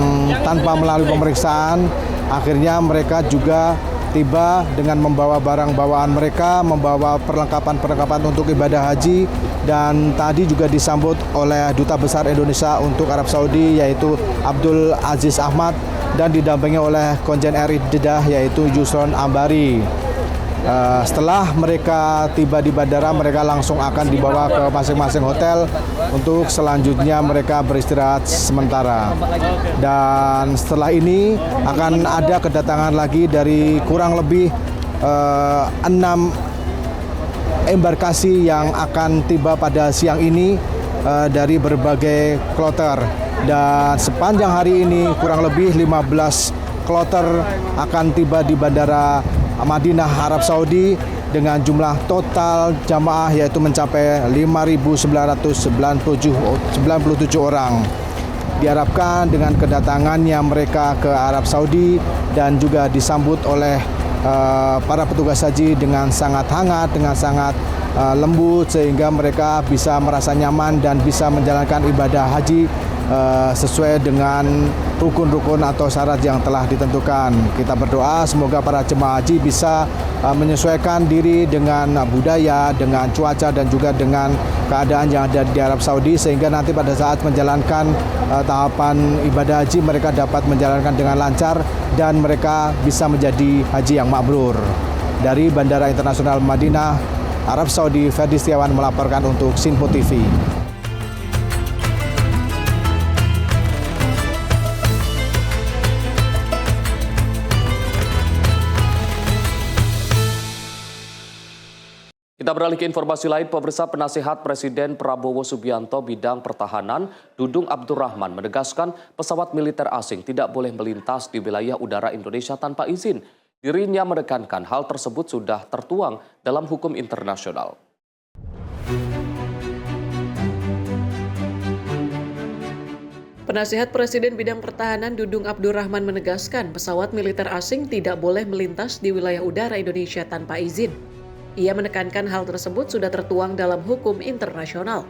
tanpa melalui pemeriksaan. Akhirnya mereka juga tiba dengan membawa barang bawaan mereka, membawa perlengkapan-perlengkapan untuk ibadah haji, dan tadi juga disambut oleh Duta Besar Indonesia untuk Arab Saudi yaitu Abdul Aziz Ahmad dan didampingi oleh Konjen RI Jeddah yaitu Yusron Ambari. Setelah mereka tiba di bandara, mereka langsung akan dibawa ke masing-masing hotel untuk selanjutnya mereka beristirahat sementara. Dan setelah ini akan ada kedatangan lagi dari kurang lebih 6 embarkasi yang akan tiba pada siang ini dari berbagai kloter. Dan sepanjang hari ini kurang lebih 15 kloter akan tiba di Bandara Madinah, Arab Saudi, dengan jumlah total jamaah yaitu mencapai 5.997 orang. Diharapkan dengan kedatangannya mereka ke Arab Saudi dan juga disambut oleh para petugas haji dengan sangat hangat, dengan sangat lembut, sehingga mereka bisa merasa nyaman dan bisa menjalankan ibadah haji sesuai dengan rukun-rukun atau syarat yang telah ditentukan. Kita berdoa semoga para jemaah haji bisa menyesuaikan diri dengan budaya, dengan cuaca dan juga dengan keadaan yang ada di Arab Saudi, sehingga nanti pada saat menjalankan tahapan ibadah haji mereka dapat menjalankan dengan lancar dan mereka bisa menjadi haji yang mabrur. Dari Bandara Internasional Madinah, Arab Saudi, Ferdi Setiawan melaporkan untuk Sinpo TV. Kita beralih ke informasi lain, pemirsa. Penasihat Presiden Prabowo Subianto bidang pertahanan, Dudung Abdurrahman, menegaskan pesawat militer asing tidak boleh melintas di wilayah udara Indonesia tanpa izin. Dirinya menekankan hal tersebut sudah tertuang dalam hukum internasional. Penasihat Presiden bidang pertahanan Dudung Abdurrahman menegaskan pesawat militer asing tidak boleh melintas di wilayah udara Indonesia tanpa izin. Ia menekankan hal tersebut sudah tertuang dalam hukum internasional.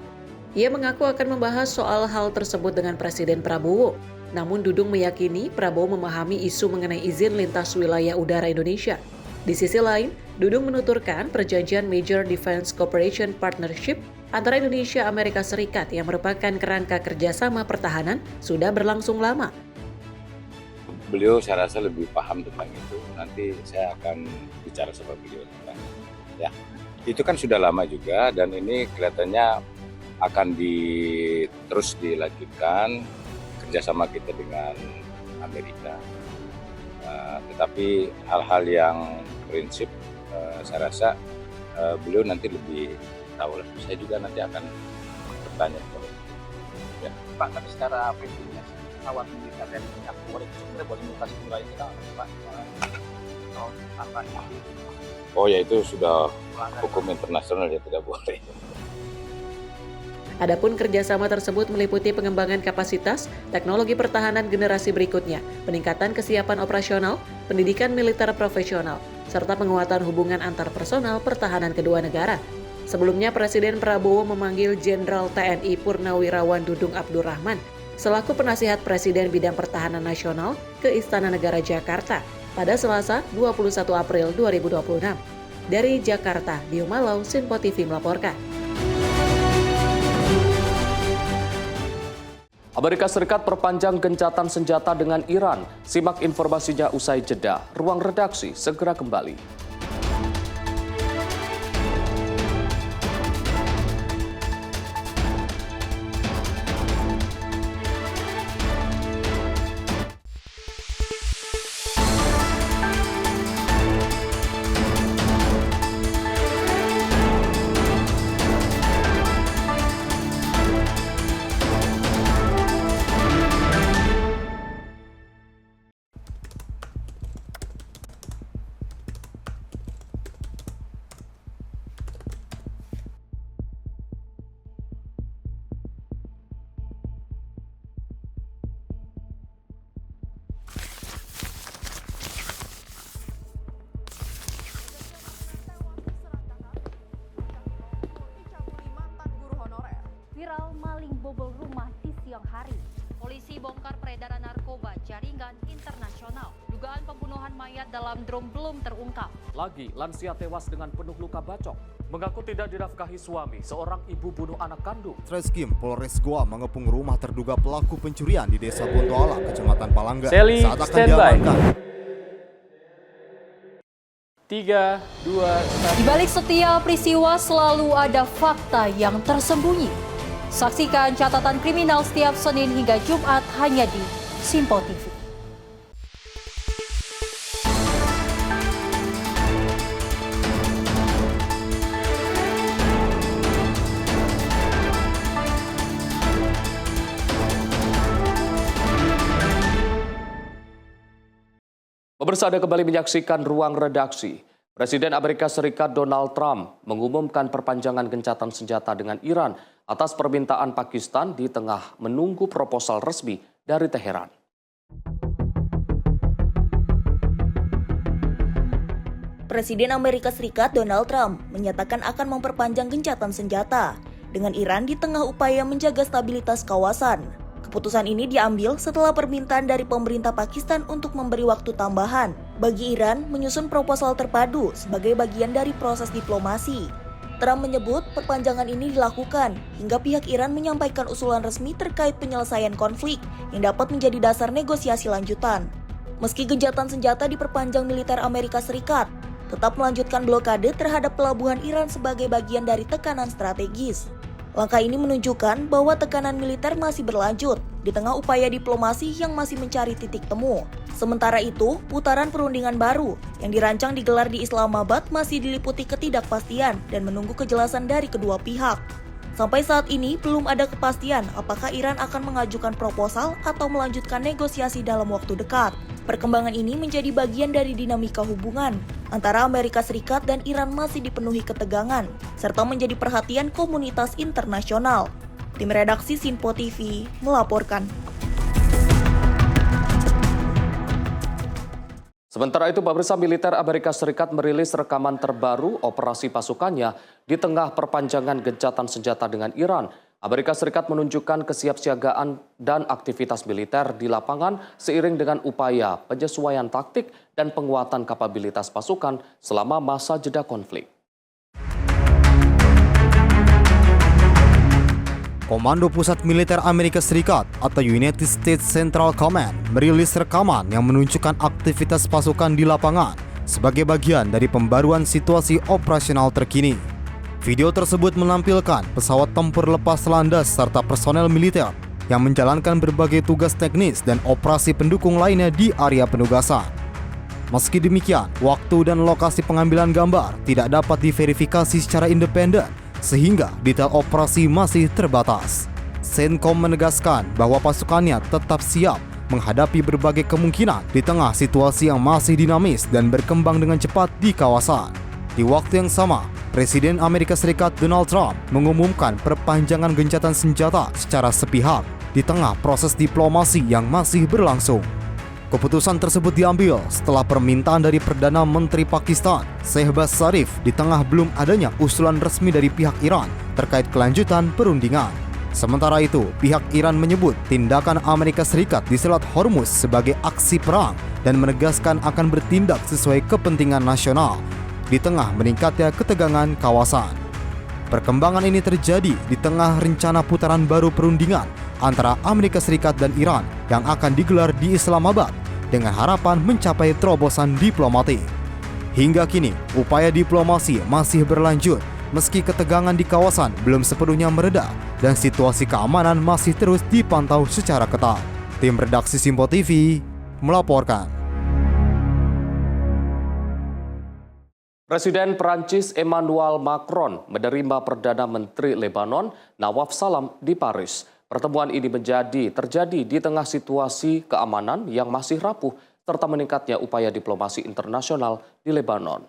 Ia mengaku akan membahas soal hal tersebut dengan Presiden Prabowo. Namun Dudung meyakini Prabowo memahami isu mengenai izin lintas wilayah udara Indonesia. Di sisi lain, Dudung menuturkan perjanjian Major Defense Cooperation Partnership antara Indonesia dan Amerika Serikat yang merupakan kerangka kerjasama pertahanan sudah berlangsung lama. Beliau saya rasa lebih paham tentang itu. Nanti saya akan bicara sama beliau tentang ya, itu kan sudah lama juga dan ini kelihatannya akan terus dilanjutkan kerjasama kita dengan Amerika. Tetapi hal-hal yang prinsip saya rasa beliau nanti lebih tahu lah. Saya juga nanti akan bertanya. Ya. Pak, tapi secara prinsipnya pesawat militer dan minyak boleh sebenarnya boleh melintasi wilayah kita, Pak? Oh ya, itu sudah hukum internasional, ya tidak boleh. Adapun kerjasama tersebut meliputi pengembangan kapasitas, teknologi pertahanan generasi berikutnya, peningkatan kesiapan operasional, pendidikan militer profesional, serta penguatan hubungan antar personal pertahanan kedua negara. Sebelumnya Presiden Prabowo memanggil Jenderal TNI Purnawirawan Dudung Abdurrahman selaku penasihat Presiden bidang pertahanan nasional ke Istana Negara Jakarta pada Selasa 21 April 2026. Dari Jakarta, Dio Malau, Sinpo TV melaporkan. Amerika Serikat perpanjang gencatan senjata dengan Iran. Simak informasinya usai jeda. Ruang redaksi segera kembali. Viral maling bobol rumah di siang hari. Polisi bongkar peredaran narkoba jaringan internasional. Dugaan pembunuhan mayat dalam drum belum terungkap. Lagi, lansia tewas dengan penuh luka bacok. Mengaku tidak dinafkahi suami, seorang ibu bunuh anak kandung. Treskrim Polres Goa mengepung rumah terduga pelaku pencurian di Desa Bontoala, Kecamatan Palangga. Sally, saat akan standby. diamankan. 3, 2, 1. Di balik setiap peristiwa selalu ada fakta yang tersembunyi. Saksikan catatan kriminal setiap Senin hingga Jumat hanya di Sinpo TV. Pemirsa, Anda kembali menyaksikan Ruang Redaksi. Presiden Amerika Serikat Donald Trump mengumumkan perpanjangan gencatan senjata dengan Iran atas permintaan Pakistan di tengah menunggu proposal resmi dari Teheran. Presiden Amerika Serikat Donald Trump menyatakan akan memperpanjang gencatan senjata dengan Iran di tengah upaya menjaga stabilitas kawasan. Keputusan ini diambil setelah permintaan dari pemerintah Pakistan untuk memberi waktu tambahan bagi Iran menyusun proposal terpadu sebagai bagian dari proses diplomasi. Trump menyebut perpanjangan ini dilakukan hingga pihak Iran menyampaikan usulan resmi terkait penyelesaian konflik yang dapat menjadi dasar negosiasi lanjutan. Meski gencatan senjata diperpanjang, militer Amerika Serikat tetap melanjutkan blokade terhadap pelabuhan Iran sebagai bagian dari tekanan strategis. Langkah ini menunjukkan bahwa tekanan militer masih berlanjut di tengah upaya diplomasi yang masih mencari titik temu. Sementara itu, putaran perundingan baru yang dirancang digelar di Islamabad masih diliputi ketidakpastian dan menunggu kejelasan dari kedua pihak. Sampai saat ini belum ada kepastian apakah Iran akan mengajukan proposal atau melanjutkan negosiasi dalam waktu dekat. Perkembangan ini menjadi bagian dari dinamika hubungan antara Amerika Serikat dan Iran masih dipenuhi ketegangan, serta menjadi perhatian komunitas internasional. Tim redaksi Sinpo TV melaporkan. Sementara itu, pemirsa, militer Amerika Serikat merilis rekaman terbaru operasi pasukannya di tengah perpanjangan gencatan senjata dengan Iran. Amerika Serikat menunjukkan kesiapsiagaan dan aktivitas militer di lapangan seiring dengan upaya penyesuaian taktik dan penguatan kapabilitas pasukan selama masa jeda konflik. Komando Pusat Militer Amerika Serikat atau United States Central Command merilis rekaman yang menunjukkan aktivitas pasukan di lapangan sebagai bagian dari pembaruan situasi operasional terkini. Video tersebut menampilkan pesawat tempur lepas landas serta personel militer yang menjalankan berbagai tugas teknis dan operasi pendukung lainnya di area penugasan. Meski demikian, waktu dan lokasi pengambilan gambar tidak dapat diverifikasi secara independen, sehingga detail operasi masih terbatas. CENTCOM menegaskan bahwa pasukannya tetap siap menghadapi berbagai kemungkinan di tengah situasi yang masih dinamis dan berkembang dengan cepat di kawasan. Di waktu yang sama, Presiden Amerika Serikat Donald Trump mengumumkan perpanjangan gencatan senjata secara sepihak di tengah proses diplomasi yang masih berlangsung. Keputusan tersebut diambil setelah permintaan dari Perdana Menteri Pakistan, Shehbaz Sharif, di tengah belum adanya usulan resmi dari pihak Iran terkait kelanjutan perundingan. Sementara itu, pihak Iran menyebut tindakan Amerika Serikat di Selat Hormuz sebagai aksi perang dan menegaskan akan bertindak sesuai kepentingan nasional di tengah meningkatnya ketegangan kawasan. Perkembangan ini terjadi di tengah rencana putaran baru perundingan antara Amerika Serikat dan Iran yang akan digelar di Islamabad dengan harapan mencapai terobosan diplomatik. Hingga kini, upaya diplomasi masih berlanjut meski ketegangan di kawasan belum sepenuhnya mereda dan situasi keamanan masih terus dipantau secara ketat. Tim redaksi Sinpo TV melaporkan. Presiden Prancis Emmanuel Macron menerima Perdana Menteri Lebanon Nawaf Salam di Paris. Pertemuan ini terjadi di tengah situasi keamanan yang masih rapuh serta meningkatnya upaya diplomasi internasional di Lebanon.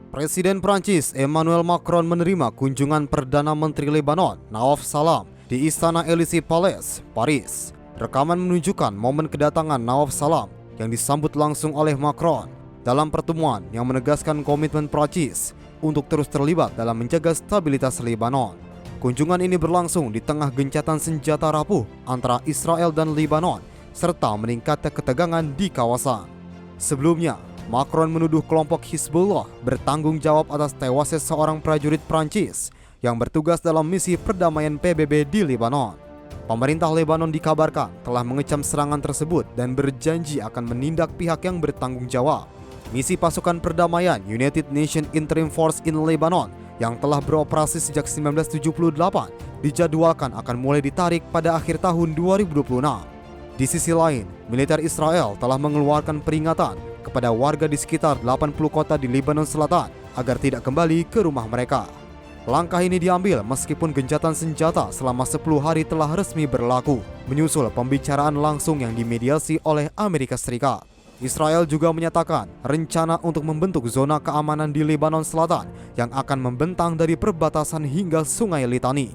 Presiden Prancis Emmanuel Macron menerima kunjungan Perdana Menteri Lebanon Nawaf Salam di Istana Élysée Palace, Paris. Rekaman menunjukkan momen kedatangan Nawaf Salam yang disambut langsung oleh Macron dalam pertemuan yang menegaskan komitmen Prancis untuk terus terlibat dalam menjaga stabilitas Lebanon. Kunjungan ini berlangsung di tengah gencatan senjata rapuh antara Israel dan Lebanon serta meningkatnya ketegangan di kawasan. Sebelumnya, Macron menuduh kelompok Hizbullah bertanggung jawab atas tewasnya seorang prajurit Prancis yang bertugas dalam misi perdamaian PBB di Lebanon. Pemerintah Lebanon dikabarkan telah mengecam serangan tersebut dan berjanji akan menindak pihak yang bertanggung jawab. Misi pasukan perdamaian United Nations Interim Force in Lebanon yang telah beroperasi sejak 1978 dijadwalkan akan mulai ditarik pada akhir tahun 2026. Di sisi lain, militer Israel telah mengeluarkan peringatan kepada warga di sekitar 80 kota di Lebanon Selatan agar tidak kembali ke rumah mereka. Langkah ini diambil meskipun gencatan senjata selama 10 hari telah resmi berlaku, menyusul pembicaraan langsung yang dimediasi oleh Amerika Serikat. Israel juga menyatakan rencana untuk membentuk zona keamanan di Lebanon Selatan yang akan membentang dari perbatasan hingga Sungai Litani.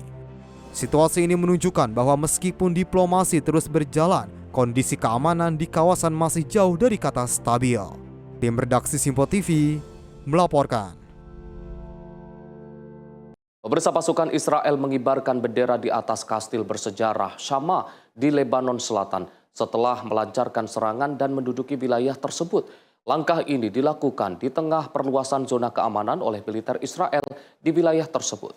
Situasi ini menunjukkan bahwa meskipun diplomasi terus berjalan, kondisi keamanan di kawasan masih jauh dari kata stabil. Tim redaksi Simpo TV melaporkan. Pemirsa, pasukan Israel mengibarkan bendera di atas kastil bersejarah Shama di Lebanon Selatan setelah melancarkan serangan dan menduduki wilayah tersebut. Langkah ini dilakukan di tengah perluasan zona keamanan oleh militer Israel di wilayah tersebut.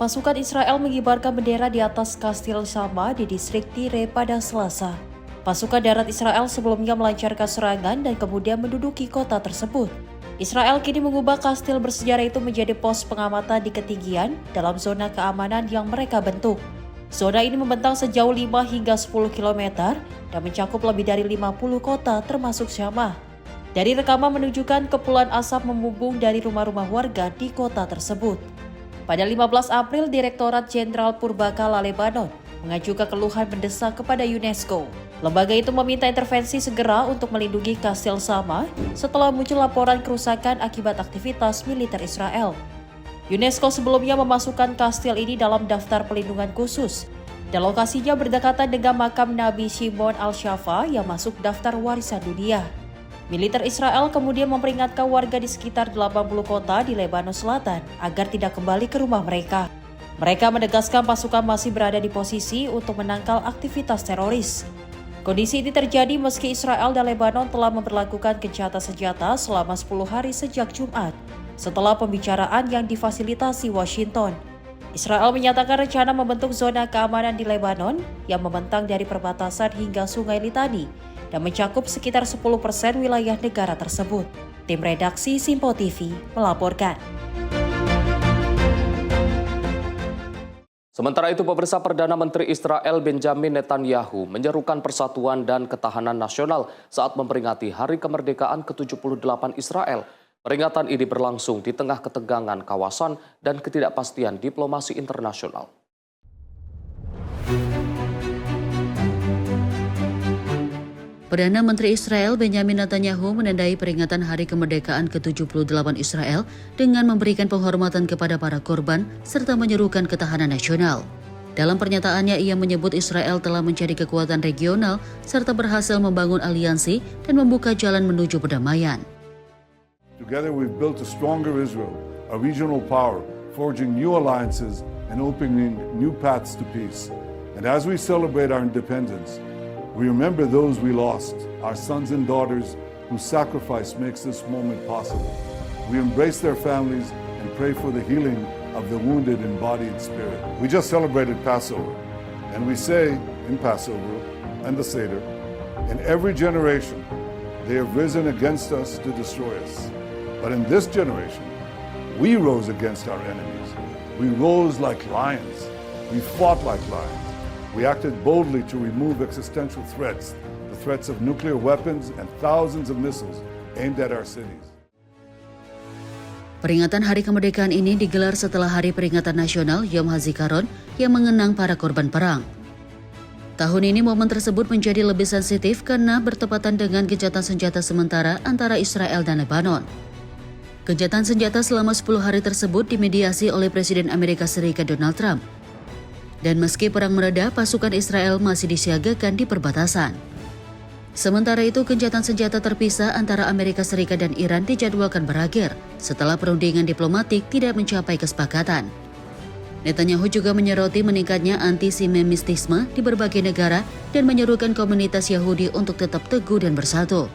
Pasukan Israel mengibarkan bendera di atas kastil Shama di distrik Tire pada Selasa. Pasukan darat Israel sebelumnya melancarkan serangan dan kemudian menduduki kota tersebut. Israel kini mengubah kastil bersejarah itu menjadi pos pengamatan di ketinggian dalam zona keamanan yang mereka bentuk. Zona ini membentang sejauh 5 hingga 10 km dan mencakup lebih dari 50 kota termasuk Shama. Dari rekaman menunjukkan kepulan asap membumbung dari rumah-rumah warga di kota tersebut. Pada 15 April, Direktorat Jenderal Purbakala Lebanon mengajukan keluhan mendesak kepada UNESCO. Lembaga itu meminta intervensi segera untuk melindungi kastil Shama setelah muncul laporan kerusakan akibat aktivitas militer Israel. UNESCO sebelumnya memasukkan kastil ini dalam daftar pelindungan khusus dan lokasinya berdekatan dengan makam Nabi Shimon al-Shafa yang masuk daftar warisan dunia. Militer Israel kemudian memperingatkan warga di sekitar 80 kota di Lebanon Selatan agar tidak kembali ke rumah mereka. Mereka menegaskan pasukan masih berada di posisi untuk menangkal aktivitas teroris. Kondisi ini terjadi meski Israel dan Lebanon telah memperlakukan gencatan senjata selama 10 hari sejak Jumat, setelah pembicaraan yang difasilitasi Washington. Israel menyatakan rencana membentuk zona keamanan di Lebanon yang membentang dari perbatasan hingga Sungai Litani dan mencakup sekitar 10% wilayah negara tersebut. Tim redaksi Simpo TV melaporkan. Sementara itu, pemirsa, Perdana Menteri Israel Benjamin Netanyahu menyerukan persatuan dan ketahanan nasional saat memperingati Hari Kemerdekaan ke-78 Israel. Peringatan ini berlangsung di tengah ketegangan kawasan dan ketidakpastian diplomasi internasional. Perdana Menteri Israel Benjamin Netanyahu menandai peringatan Hari Kemerdekaan ke-78 Israel dengan memberikan penghormatan kepada para korban serta menyerukan ketahanan nasional. Dalam pernyataannya, ia menyebut Israel telah mencari kekuatan regional serta berhasil membangun aliansi dan membuka jalan menuju perdamaian. Together we've built a stronger Israel, a regional power, forging new alliances and opening new paths to peace. And as we celebrate our independence, we remember those we lost, our sons and daughters whose sacrifice makes this moment possible. We embrace their families and pray for the healing of the wounded in body and spirit. We just celebrated Passover, and we say in Passover and the Seder, in every generation they have risen against us to destroy us. But in this generation, we rose against our enemies. We rose like lions. We fought like lions. We acted boldly to remove existential threats, the threats of nuclear weapons and thousands of missiles aimed at our cities. Peringatan Hari Kemerdekaan ini digelar setelah Hari Peringatan Nasional Yom HaZikaron yang mengenang para korban perang. Tahun ini momen tersebut menjadi lebih sensitif karena bertepatan dengan gencatan senjata sementara antara Israel dan Lebanon. Gencatan senjata selama 10 hari tersebut dimediasi oleh Presiden Amerika Serikat Donald Trump. Dan meski perang mereda, pasukan Israel masih disiagakan di perbatasan. Sementara itu, gencatan senjata terpisah antara Amerika Serikat dan Iran dijadwalkan berakhir setelah perundingan diplomatik tidak mencapai kesepakatan. Netanyahu juga menyoroti meningkatnya antisemitisme di berbagai negara dan menyerukan komunitas Yahudi untuk tetap teguh dan bersatu.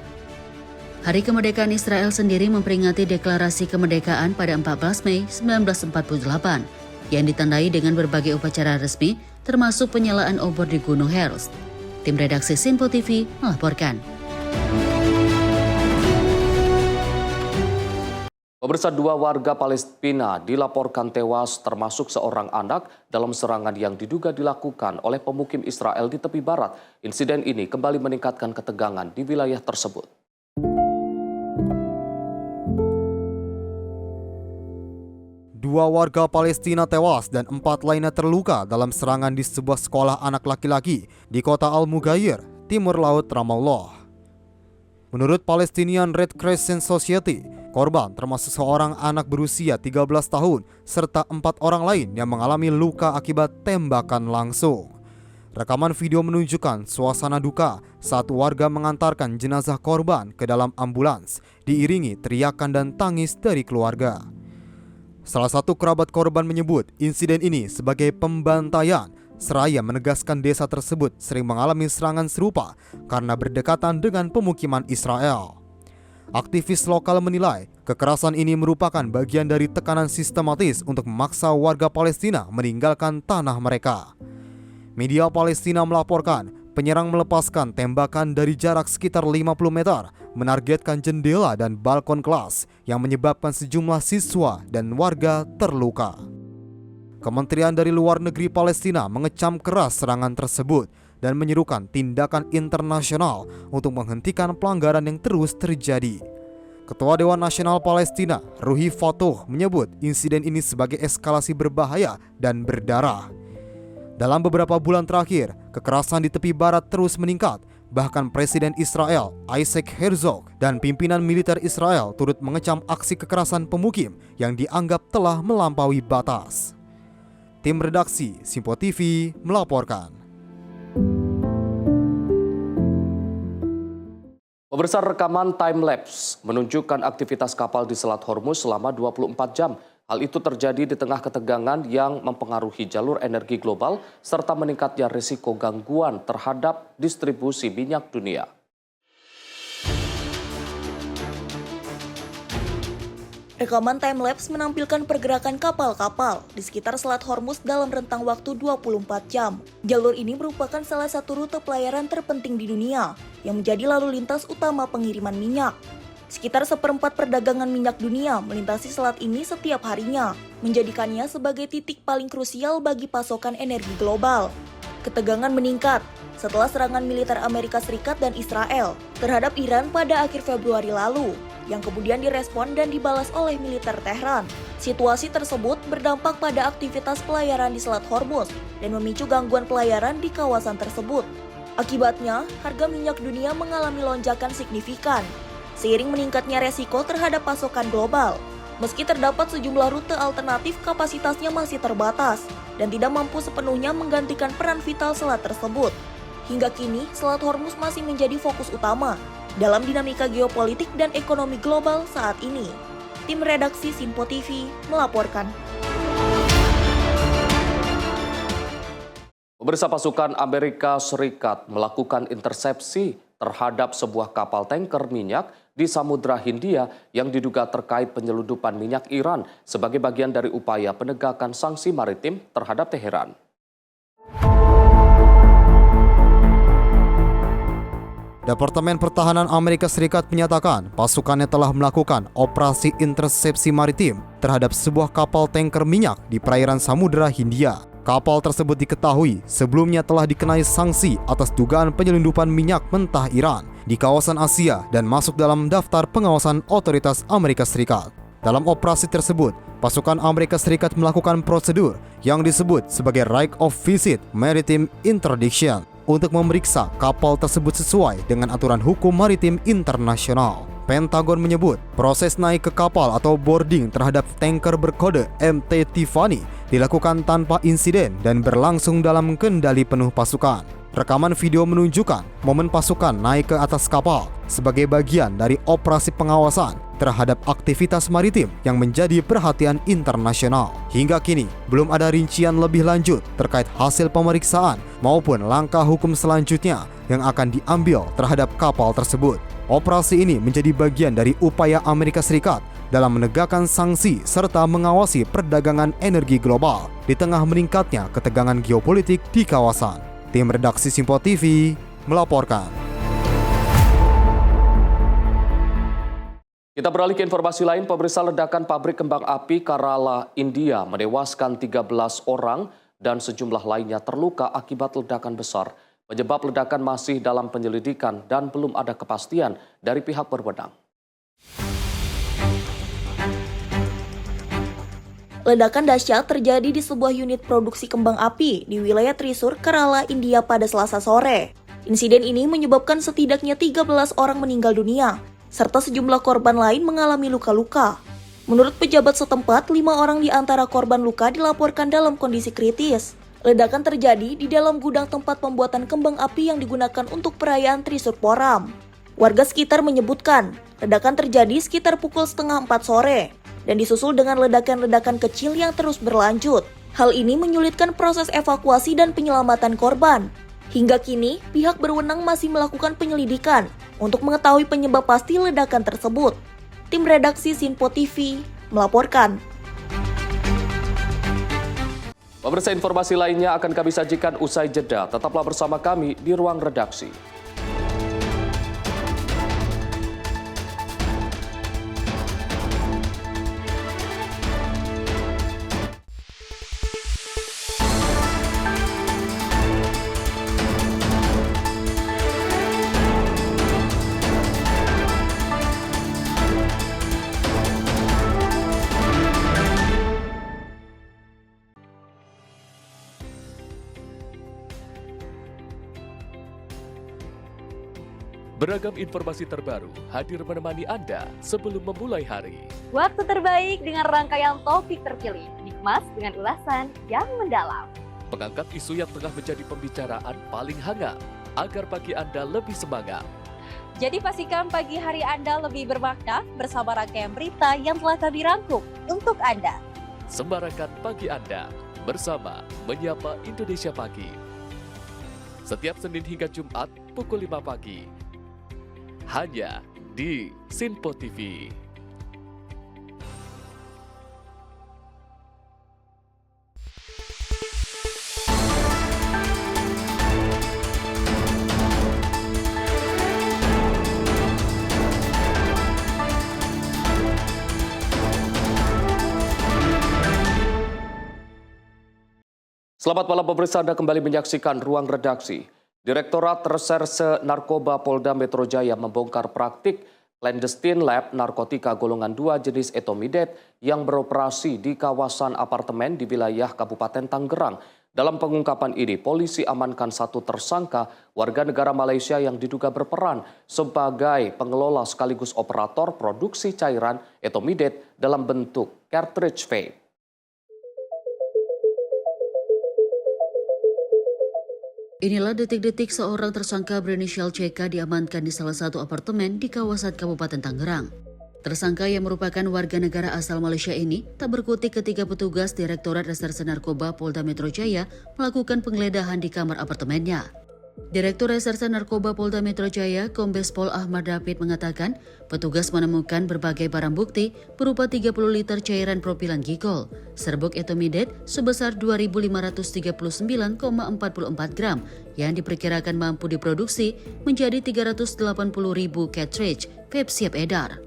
Hari Kemerdekaan Israel sendiri memperingati Deklarasi Kemerdekaan pada 14 Mei 1948. Yang ditandai dengan berbagai upacara resmi, termasuk penyalaan obor di Gunung Herzl. Tim redaksi Simpo TV melaporkan. Pemirsa, 2 warga Palestina dilaporkan tewas termasuk seorang anak dalam serangan yang diduga dilakukan oleh pemukim Israel di tepi barat. Insiden ini kembali meningkatkan ketegangan di wilayah tersebut. 2 warga Palestina tewas dan 4 lainnya terluka dalam serangan di sebuah sekolah anak laki-laki di kota Al-Mughayir, timur laut Ramallah. Menurut Palestinian Red Crescent Society, korban termasuk seorang anak berusia 13 tahun serta 4 orang lain yang mengalami luka akibat tembakan langsung. Rekaman video menunjukkan suasana duka saat warga mengantarkan jenazah korban ke dalam ambulans, diiringi teriakan dan tangis dari keluarga. Salah satu kerabat korban menyebut insiden ini sebagai pembantaian, seraya menegaskan desa tersebut sering mengalami serangan serupa karena berdekatan dengan pemukiman Israel. Aktivis lokal menilai kekerasan ini merupakan bagian dari tekanan sistematis untuk memaksa warga Palestina meninggalkan tanah mereka. Media Palestina melaporkan penyerang melepaskan tembakan dari jarak sekitar 50 meter, menargetkan jendela dan balkon kelas yang menyebabkan sejumlah siswa dan warga terluka. Kementerian dari Luar Negeri Palestina mengecam keras serangan tersebut dan menyerukan tindakan internasional untuk menghentikan pelanggaran yang terus terjadi. Ketua Dewan Nasional Palestina, Ruhi Fatuh, menyebut insiden ini sebagai eskalasi berbahaya dan berdarah. Dalam beberapa bulan terakhir, kekerasan di tepi barat terus meningkat. Bahkan Presiden Israel, Isaac Herzog, dan pimpinan militer Israel turut mengecam aksi kekerasan pemukim yang dianggap telah melampaui batas. Tim redaksi Simpo TV melaporkan. Pemirsa, rekaman time-lapse menunjukkan aktivitas kapal di Selat Hormuz selama 24 jam. Hal itu terjadi di tengah ketegangan yang mempengaruhi jalur energi global serta meningkatnya risiko gangguan terhadap distribusi minyak dunia. Rekaman time-lapse menampilkan pergerakan kapal-kapal di sekitar Selat Hormuz dalam rentang waktu 24 jam. Jalur ini merupakan salah satu rute pelayaran terpenting di dunia yang menjadi lalu lintas utama pengiriman minyak. Sekitar 1/4 perdagangan minyak dunia melintasi selat ini setiap harinya, menjadikannya sebagai titik paling krusial bagi pasokan energi global. Ketegangan meningkat setelah serangan militer Amerika Serikat dan Israel terhadap Iran pada akhir Februari lalu, yang kemudian direspon dan dibalas oleh militer Tehran. Situasi tersebut berdampak pada aktivitas pelayaran di Selat Hormuz dan memicu gangguan pelayaran di kawasan tersebut. Akibatnya, harga minyak dunia mengalami lonjakan signifikan seiring meningkatnya resiko terhadap pasokan global. Meski terdapat sejumlah rute alternatif, kapasitasnya masih terbatas dan tidak mampu sepenuhnya menggantikan peran vital selat tersebut. Hingga kini, Selat Hormuz masih menjadi fokus utama dalam dinamika geopolitik dan ekonomi global saat ini. Tim redaksi Simpo TV melaporkan. Pemirsa, pasukan Amerika Serikat melakukan intersepsi terhadap sebuah kapal tanker minyak di Samudra Hindia yang diduga terkait penyelundupan minyak Iran sebagai bagian dari upaya penegakan sanksi maritim terhadap Teheran. Departemen Pertahanan Amerika Serikat menyatakan pasukannya telah melakukan operasi intersepsi maritim terhadap sebuah kapal tanker minyak di perairan Samudra Hindia. Kapal tersebut diketahui sebelumnya telah dikenai sanksi atas dugaan penyelundupan minyak mentah Iran di kawasan Asia dan masuk dalam daftar pengawasan otoritas Amerika Serikat. Dalam operasi tersebut, pasukan Amerika Serikat melakukan prosedur yang disebut sebagai Right of Visit Maritime Interdiction untuk memeriksa kapal tersebut sesuai dengan aturan hukum maritim internasional. Pentagon menyebut proses naik ke kapal atau boarding terhadap tanker berkode MT Tiffany dilakukan tanpa insiden dan berlangsung dalam kendali penuh pasukan. Rekaman video menunjukkan momen pasukan naik ke atas kapal sebagai bagian dari operasi pengawasan terhadap aktivitas maritim yang menjadi perhatian internasional. Hingga kini, belum ada rincian lebih lanjut terkait hasil pemeriksaan maupun langkah hukum selanjutnya yang akan diambil terhadap kapal tersebut. Operasi ini menjadi bagian dari upaya Amerika Serikat dalam menegakkan sanksi serta mengawasi perdagangan energi global di tengah meningkatnya ketegangan geopolitik di kawasan. Tim redaksi Simpo TV melaporkan. Kita beralih ke informasi lain. Pemirsa, ledakan pabrik kembang api Kerala, India menewaskan 13 orang dan sejumlah lainnya terluka akibat ledakan besar. Penyebab ledakan masih dalam penyelidikan dan belum ada kepastian dari pihak berwenang. Ledakan dahsyat terjadi di sebuah unit produksi kembang api di wilayah Thrissur, Kerala, India pada Selasa sore. Insiden ini menyebabkan setidaknya 13 orang meninggal dunia, serta sejumlah korban lain mengalami luka-luka. Menurut pejabat setempat, 5 orang di antara korban luka dilaporkan dalam kondisi kritis. Ledakan terjadi di dalam gudang tempat pembuatan kembang api yang digunakan untuk perayaan Thrissur Poram. Warga sekitar menyebutkan, ledakan terjadi sekitar pukul 3:30 sore dan disusul dengan ledakan-ledakan kecil yang terus berlanjut. Hal ini menyulitkan proses evakuasi dan penyelamatan korban. Hingga kini, pihak berwenang masih melakukan penyelidikan untuk mengetahui penyebab pasti ledakan tersebut. Tim redaksi Sinpo TV melaporkan. Pemirsa, informasi lainnya akan kami sajikan usai jeda. Tetaplah bersama kami di Ruang Redaksi. Beragam informasi terbaru hadir menemani Anda sebelum memulai hari. Waktu terbaik dengan rangkaian topik terpilih, dikemas dengan ulasan yang mendalam. Mengangkat isu yang tengah menjadi pembicaraan paling hangat, agar pagi Anda lebih semangat. Jadi pastikan pagi hari Anda lebih bermakna bersama rangkaian berita yang telah kami rangkum untuk Anda. Sembarakan pagi Anda bersama Menyapa Indonesia Pagi. Setiap Senin hingga Jumat pukul 5 pagi. Hanya di Sinpo TV. Selamat malam pemirsa, Anda kembali menyaksikan Ruang Redaksi. Direktorat Reserse Narkoba Polda Metro Jaya membongkar praktik clandestine lab narkotika golongan 2 jenis etomidet yang beroperasi di kawasan apartemen di wilayah Kabupaten Tangerang. Dalam pengungkapan ini, polisi amankan 1 tersangka warga negara Malaysia yang diduga berperan sebagai pengelola sekaligus operator produksi cairan etomidet dalam bentuk cartridge vape. Inilah detik-detik seorang tersangka berinisial CK diamankan di salah satu apartemen di kawasan Kabupaten Tangerang. Tersangka yang merupakan warga negara asal Malaysia ini tak berkutik ketika petugas Direktorat Reserse Narkoba Polda Metro Jaya melakukan penggeledahan di kamar apartemennya. Direktur Reserse Narkoba Polda Metro Jaya, Kombes Pol Ahmad David mengatakan, petugas menemukan berbagai barang bukti berupa 30 liter cairan propilan glikol, serbuk etomidet sebesar 2.539,44 gram yang diperkirakan mampu diproduksi menjadi 380.000 cartridge vape siap edar.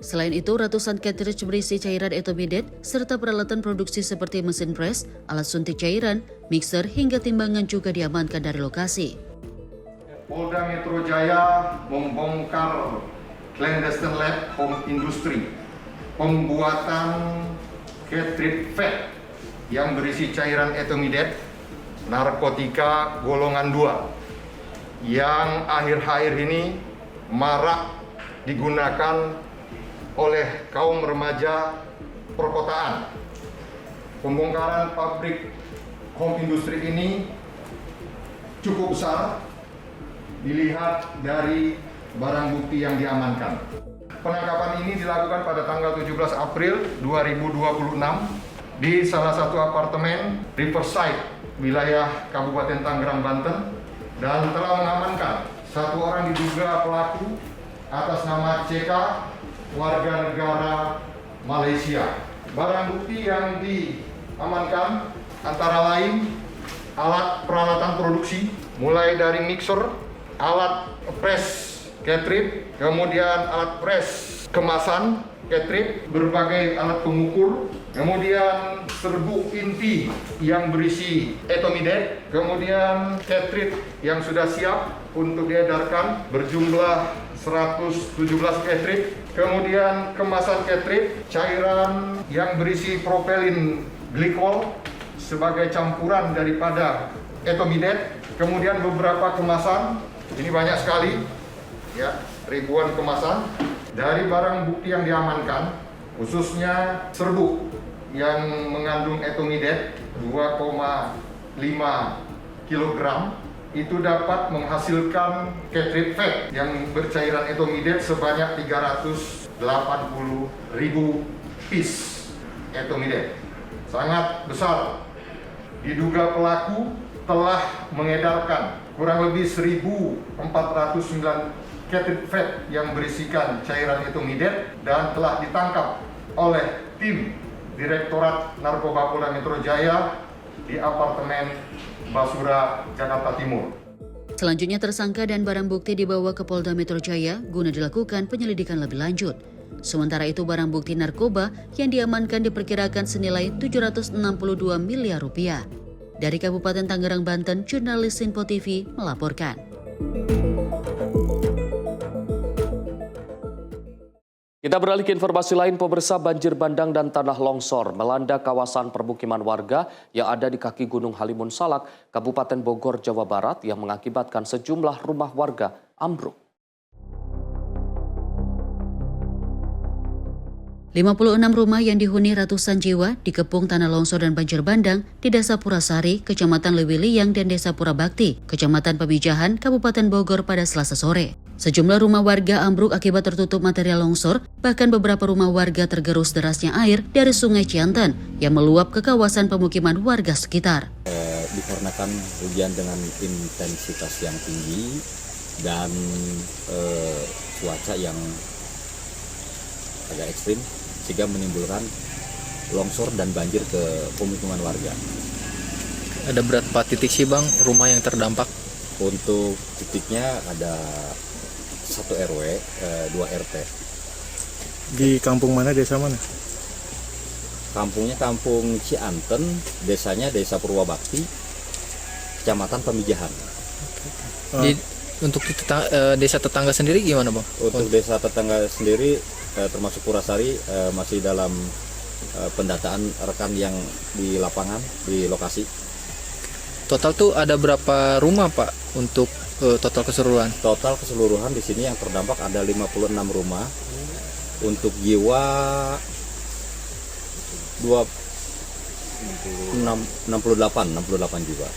Selain itu, ratusan cartridge berisi cairan etomidet serta peralatan produksi seperti mesin pres, alat suntik cairan, mixer hingga timbangan juga diamankan dari lokasi. Polda Metro Jaya membongkar clandestine lab home industry pembuatan cartridge vape yang berisi cairan etomidet narkotika golongan 2 yang akhir-akhir ini marak digunakan oleh kaum remaja perkotaan. Pembongkaran pabrik home industry ini cukup besar dilihat dari barang bukti yang diamankan. Penangkapan ini dilakukan pada tanggal 17 April 2026 di salah satu apartemen Riverside, wilayah Kabupaten Tangerang, Banten, dan telah mengamankan 1 orang diduga pelaku atas nama CK, warga negara Malaysia. Barang bukti yang diamankan antara lain alat peralatan produksi, mulai dari mixer, alat press cartridge, kemudian alat press kemasan cartridge, berbagai alat pengukur, kemudian serbuk inti yang berisi etomidet, kemudian cartridge yang sudah siap untuk diedarkan berjumlah 117 cartridge, kemudian kemasan ketrit, cairan yang berisi propelin glikol sebagai campuran daripada etomidet, kemudian beberapa kemasan, ini banyak sekali, ya, ribuan kemasan. Dari barang bukti yang diamankan, khususnya serbuk yang mengandung etomidet 2,5 kg, itu dapat menghasilkan ketrit fat yang bercairan etomidet sebanyak 380.000 piece etomidet. Sangat besar. Diduga pelaku telah mengedarkan kurang lebih 1.409 ketrit fat yang berisikan cairan etomidet dan telah ditangkap oleh tim Direktorat Narkoba Polda Metro Jaya di apartemen Basura, Jakarta Timur. Selanjutnya tersangka dan barang bukti dibawa ke Polda Metro Jaya guna dilakukan penyelidikan lebih lanjut. Sementara itu barang bukti narkoba yang diamankan diperkirakan senilai 762 miliar rupiah. Dari Kabupaten Tangerang, Banten, jurnalis Sinpo TV melaporkan. Kita beralih ke informasi lain, pemirsa. Banjir bandang dan tanah longsor melanda kawasan permukiman warga yang ada di kaki Gunung Halimun Salak, Kabupaten Bogor, Jawa Barat, yang mengakibatkan sejumlah rumah warga ambruk. 56 rumah yang dihuni ratusan jiwa dikepung tanah longsor dan banjir bandang di Desa Purasari, Kecamatan Lewiliang, dan Desa Purabakti, Kecamatan Pamijahan, Kabupaten Bogor pada Selasa sore. Sejumlah rumah warga ambruk akibat tertutup material longsor, bahkan beberapa rumah warga tergerus derasnya air dari Sungai Cianten yang meluap ke kawasan pemukiman warga sekitar. Dikarenakan hujan dengan intensitas yang tinggi dan cuaca yang agak ekstrim, sehingga menimbulkan longsor dan banjir ke pemukiman warga. Ada berapa titik sih Bang rumah yang terdampak? Untuk titiknya ada 1 RW, 2 RT. Di kampung mana, desa mana? Kampungnya Kampung Cianten, desanya Desa Purwabakti, Kecamatan Pamijahan. Untuk desa tetangga sendiri gimana Bang? Untuk desa tetangga sendiri termasuk Purasari masih dalam pendataan rekan yang di lapangan, di lokasi. Total tuh ada berapa rumah Pak untuk total keseluruhan? Total keseluruhan di sini yang terdampak ada 56 rumah. Untuk jiwa 68 jiwa.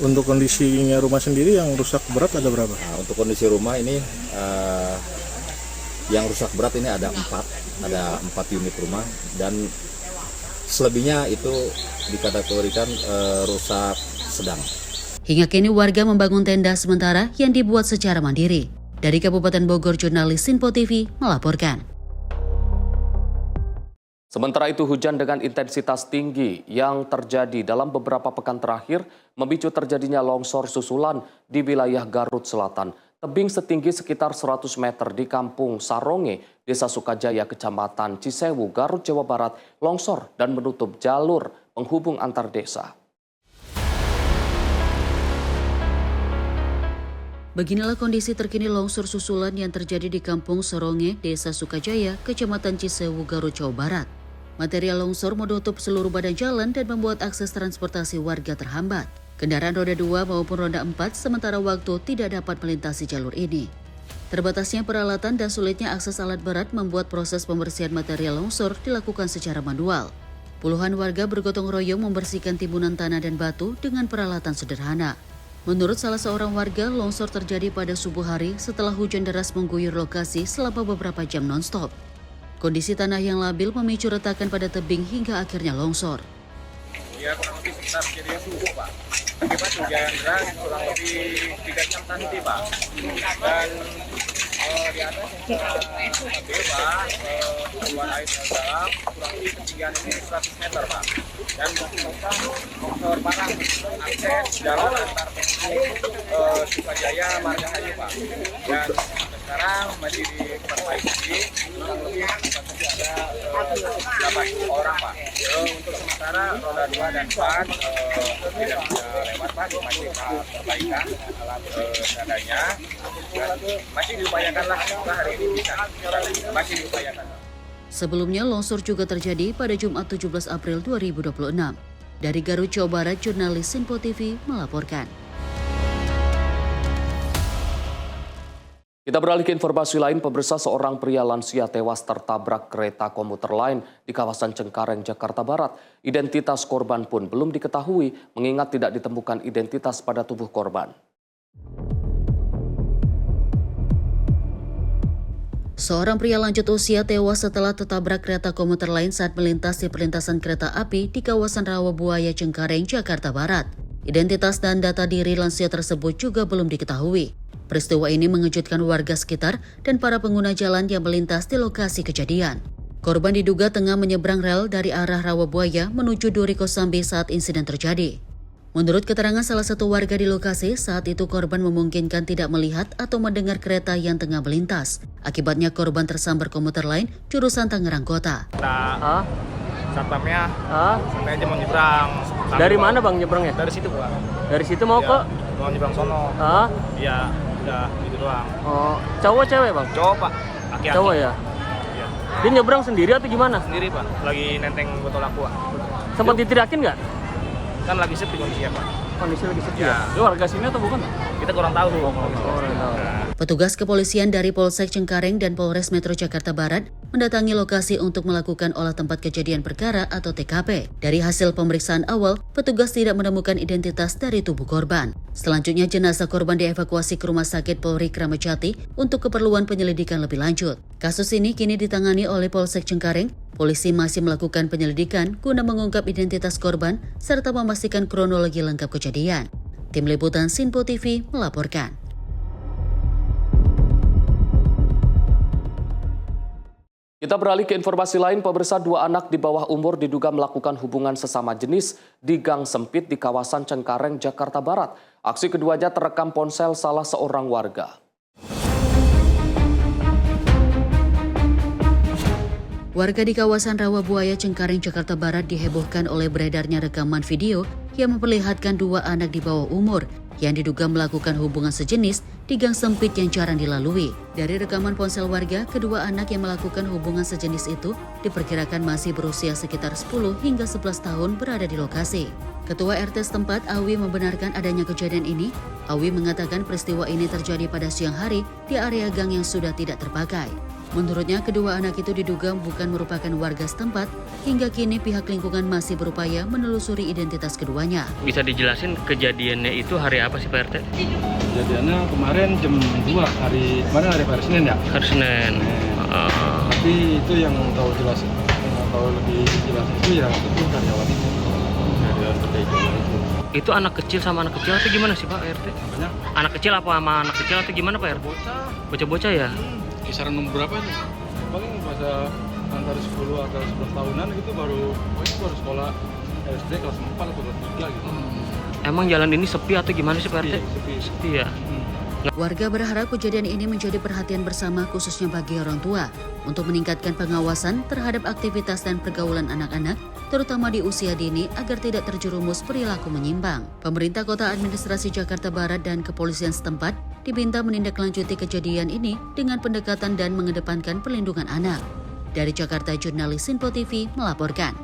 Untuk kondisinya rumah sendiri yang rusak berat ada berapa? Nah, untuk kondisi rumah ini yang rusak berat ini ada 4 unit rumah, dan selebihnya itu dikategorikan rusak sedang. Hingga kini warga membangun tenda sementara yang dibuat secara mandiri. Dari Kabupaten Bogor, jurnalis Sinpo TV melaporkan. Sementara itu, hujan dengan intensitas tinggi yang terjadi dalam beberapa pekan terakhir memicu terjadinya longsor susulan di wilayah Garut Selatan. Tebing setinggi sekitar 100 meter di Kampung Saronge, Desa Sukajaya, Kecamatan Cisewu, Garut, Jawa Barat, longsor dan menutup jalur penghubung antar desa. Beginilah kondisi terkini longsor susulan yang terjadi di Kampung Saronge, Desa Sukajaya, Kecamatan Cisewu, Garut, Jawa Barat. Material longsor menutup seluruh badan jalan dan membuat akses transportasi warga terhambat. Kendaraan roda 2 maupun roda 4 sementara waktu tidak dapat melintasi jalur ini. Terbatasnya peralatan dan sulitnya akses alat berat membuat proses pembersihan material longsor dilakukan secara manual. Puluhan warga bergotong royong membersihkan timbunan tanah dan batu dengan peralatan sederhana. Menurut salah seorang warga, longsor terjadi pada subuh hari setelah hujan deras mengguyur lokasi selama beberapa jam non-stop. Kondisi tanah yang labil memicu retakan pada tebing hingga akhirnya longsor. Ya, kurang lebih sekitar kejadian subuh, Pak. Akibat hujan deras kurang lebih 3 jam nanti, Pak. Dan di atas mobil, Pak, keluar air dari dalam, kurang lebih ketinggian ini 100 meter, Pak. Dan longsor parah akses jalan antar Sukajaya Margahayu, Pak. Dan sekarang masih diperbaiki, kurang lebih ada 8 orang, Pak. Untuk sementara sementara roda 2 dan 4 tidak bisa lewat Pak, masih perbaikan alat seadanya. Masih diupayakan lah hari ini bisa, masih diupayakan. Sebelumnya, longsor juga terjadi pada Jumat 17 April 2026. Dari Garut, Jawa Barat, jurnalis Sinpo TV melaporkan. Kita beralih ke informasi lain, pemirsa, seorang pria lansia tewas tertabrak kereta komuter lain di kawasan Cengkareng, Jakarta Barat. Identitas korban pun belum diketahui, mengingat tidak ditemukan identitas pada tubuh korban. Seorang pria lanjut usia tewas setelah tertabrak kereta komuter lain saat melintas di perlintasan kereta api di kawasan Rawabuaya, Cengkareng, Jakarta Barat. Identitas dan data diri lansia tersebut juga belum diketahui. Peristiwa ini mengejutkan warga sekitar dan para pengguna jalan yang melintas di lokasi kejadian. Korban diduga tengah menyeberang rel dari arah Rawabuaya menuju Duri Kosambi saat insiden terjadi. Menurut keterangan salah satu warga di lokasi, saat itu korban memungkinkan tidak melihat atau mendengar kereta yang tengah melintas. Akibatnya korban tersambar komuter lain jurusan Tangerang Kota. Satpamnya sampai aja mau nyebrang. Dari mana bang nyebrangnya? Dari situ Pak. Dari situ mau ke? Mau nyebrang sono. Iya, udah gitu doang. Oh, cowok cewek bang? Cowok Pak, aki-aki. Cowok ya? Iya. Dia nyebrang sendiri atau gimana? Sendiri Pak, lagi nenteng botol aqua. Sempat ditirakin nggak? Kan lagi sepi kondisinya Pak. Kondisi lagi sepi ya? Dia warga sini atau bukan? Kita kurang tahu. Petugas kepolisian dari Polsek Cengkareng dan Polres Metro Jakarta Barat mendatangi lokasi untuk melakukan olah tempat kejadian perkara atau TKP. Dari hasil pemeriksaan awal, petugas tidak menemukan identitas dari tubuh korban. Selanjutnya, jenazah korban dievakuasi ke Rumah Sakit Polri Kramat Jati untuk keperluan penyelidikan lebih lanjut. Kasus ini kini ditangani oleh Polsek Cengkareng. Polisi masih melakukan penyelidikan guna mengungkap identitas korban serta memastikan kronologi lengkap kejadian. Tim Liputan Sinpo TV melaporkan. Kita beralih ke informasi lain, pemirsa, 2 anak di bawah umur diduga melakukan hubungan sesama jenis di gang sempit di kawasan Cengkareng, Jakarta Barat. Aksi keduanya terekam ponsel salah seorang warga. Warga di kawasan Rawabuaya, Cengkareng, Jakarta Barat dihebohkan oleh beredarnya rekaman video yang memperlihatkan 2 anak di bawah umur yang diduga melakukan hubungan sejenis di gang sempit yang jarang dilalui. Dari rekaman ponsel warga, kedua anak yang melakukan hubungan sejenis itu diperkirakan masih berusia sekitar 10 hingga 11 tahun berada di lokasi. Ketua RT setempat, Awi, membenarkan adanya kejadian ini. Awi mengatakan peristiwa ini terjadi pada siang hari di area gang yang sudah tidak terpakai. Menurutnya, kedua anak itu diduga bukan merupakan warga setempat. Hingga kini pihak lingkungan masih berupaya menelusuri identitas keduanya. Bisa dijelasin kejadiannya itu hari apa sih Pak RT? Kejadiannya kemarin jam 2, hari Senin ya? Hari Senin. Tapi itu yang tahu jelas, yang tahu lebih jelas itu ya itu karyawan itu. Karyawan PT Jawa itu. Itu anak kecil sama anak kecil atau gimana sih Pak RT? Apanya? Anak kecil apa sama anak kecil atau gimana Pak RT? Bocah-bocah ya? Kisaran umur berapa nih? Paling masa antara 10 atau 11 tahunan gitu baru sekolah SD kelas 4 atau kelas 3 gitu. Emang jalan ini sepi atau gimana sih Pak RT? Sepi ya? Warga berharap kejadian ini menjadi perhatian bersama khususnya bagi orang tua untuk meningkatkan pengawasan terhadap aktivitas dan pergaulan anak-anak, terutama di usia dini agar tidak terjerumus perilaku menyimpang. Pemerintah Kota Administrasi Jakarta Barat dan kepolisian setempat diminta menindaklanjuti kejadian ini dengan pendekatan dan mengedepankan perlindungan anak. Dari Jakarta, jurnalis Sinpo TV melaporkan.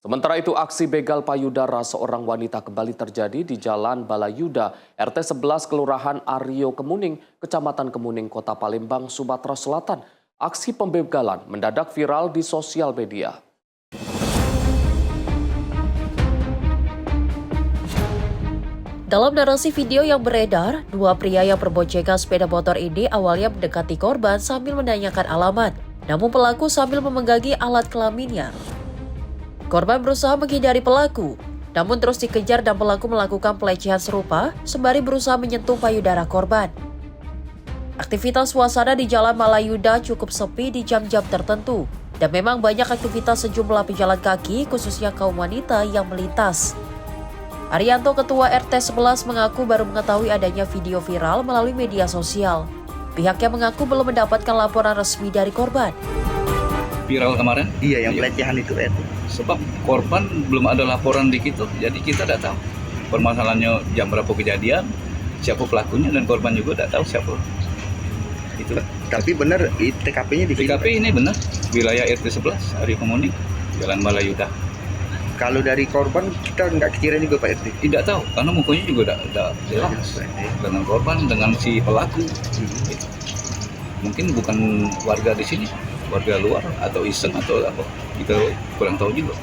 Sementara itu, aksi begal payudara seorang wanita kembali terjadi di Jalan Balayuda, RT 11 Kelurahan Aryo Kemuning, Kecamatan Kemuning, Kota Palembang, Sumatera Selatan. Aksi pembegalan mendadak viral di sosial media. Dalam narasi video yang beredar, 2 pria yang berboncengan sepeda motor ini awalnya mendekati korban sambil menanyakan alamat. Namun pelaku sambil memenggangi alat kelaminnya. Korban berusaha menghindari pelaku, namun terus dikejar dan pelaku melakukan pelecehan serupa sembari berusaha menyentuh payudara korban. Aktivitas suasana di Jalan Balayuda cukup sepi di jam-jam tertentu, dan memang banyak aktivitas sejumlah pejalan kaki, khususnya kaum wanita yang melintas. Arianto, Ketua RT 11, mengaku baru mengetahui adanya video viral melalui media sosial. Pihaknya mengaku belum mendapatkan laporan resmi dari korban. viral kemarin? Iya, yang pelecehan itu Pak RT. Sebab korban belum ada laporan di kita, jadi kita tidak tahu permasalahannya jam berapa kejadian, siapa pelakunya, dan korban juga tidak tahu siapa. Itu. Tapi benar TKP-nya di TKP ini benar, wilayah RT 11, Ari Pemuni, Jalan Balayuda. Kalau dari korban kita nggak kira juga Pak RT? Tidak tahu, karena mukanya juga tidak jelas dengan korban, dengan si pelaku. Gitu. Mungkin bukan warga di sini, warga luar atau iseng atau apa, kita kurang tahu juga.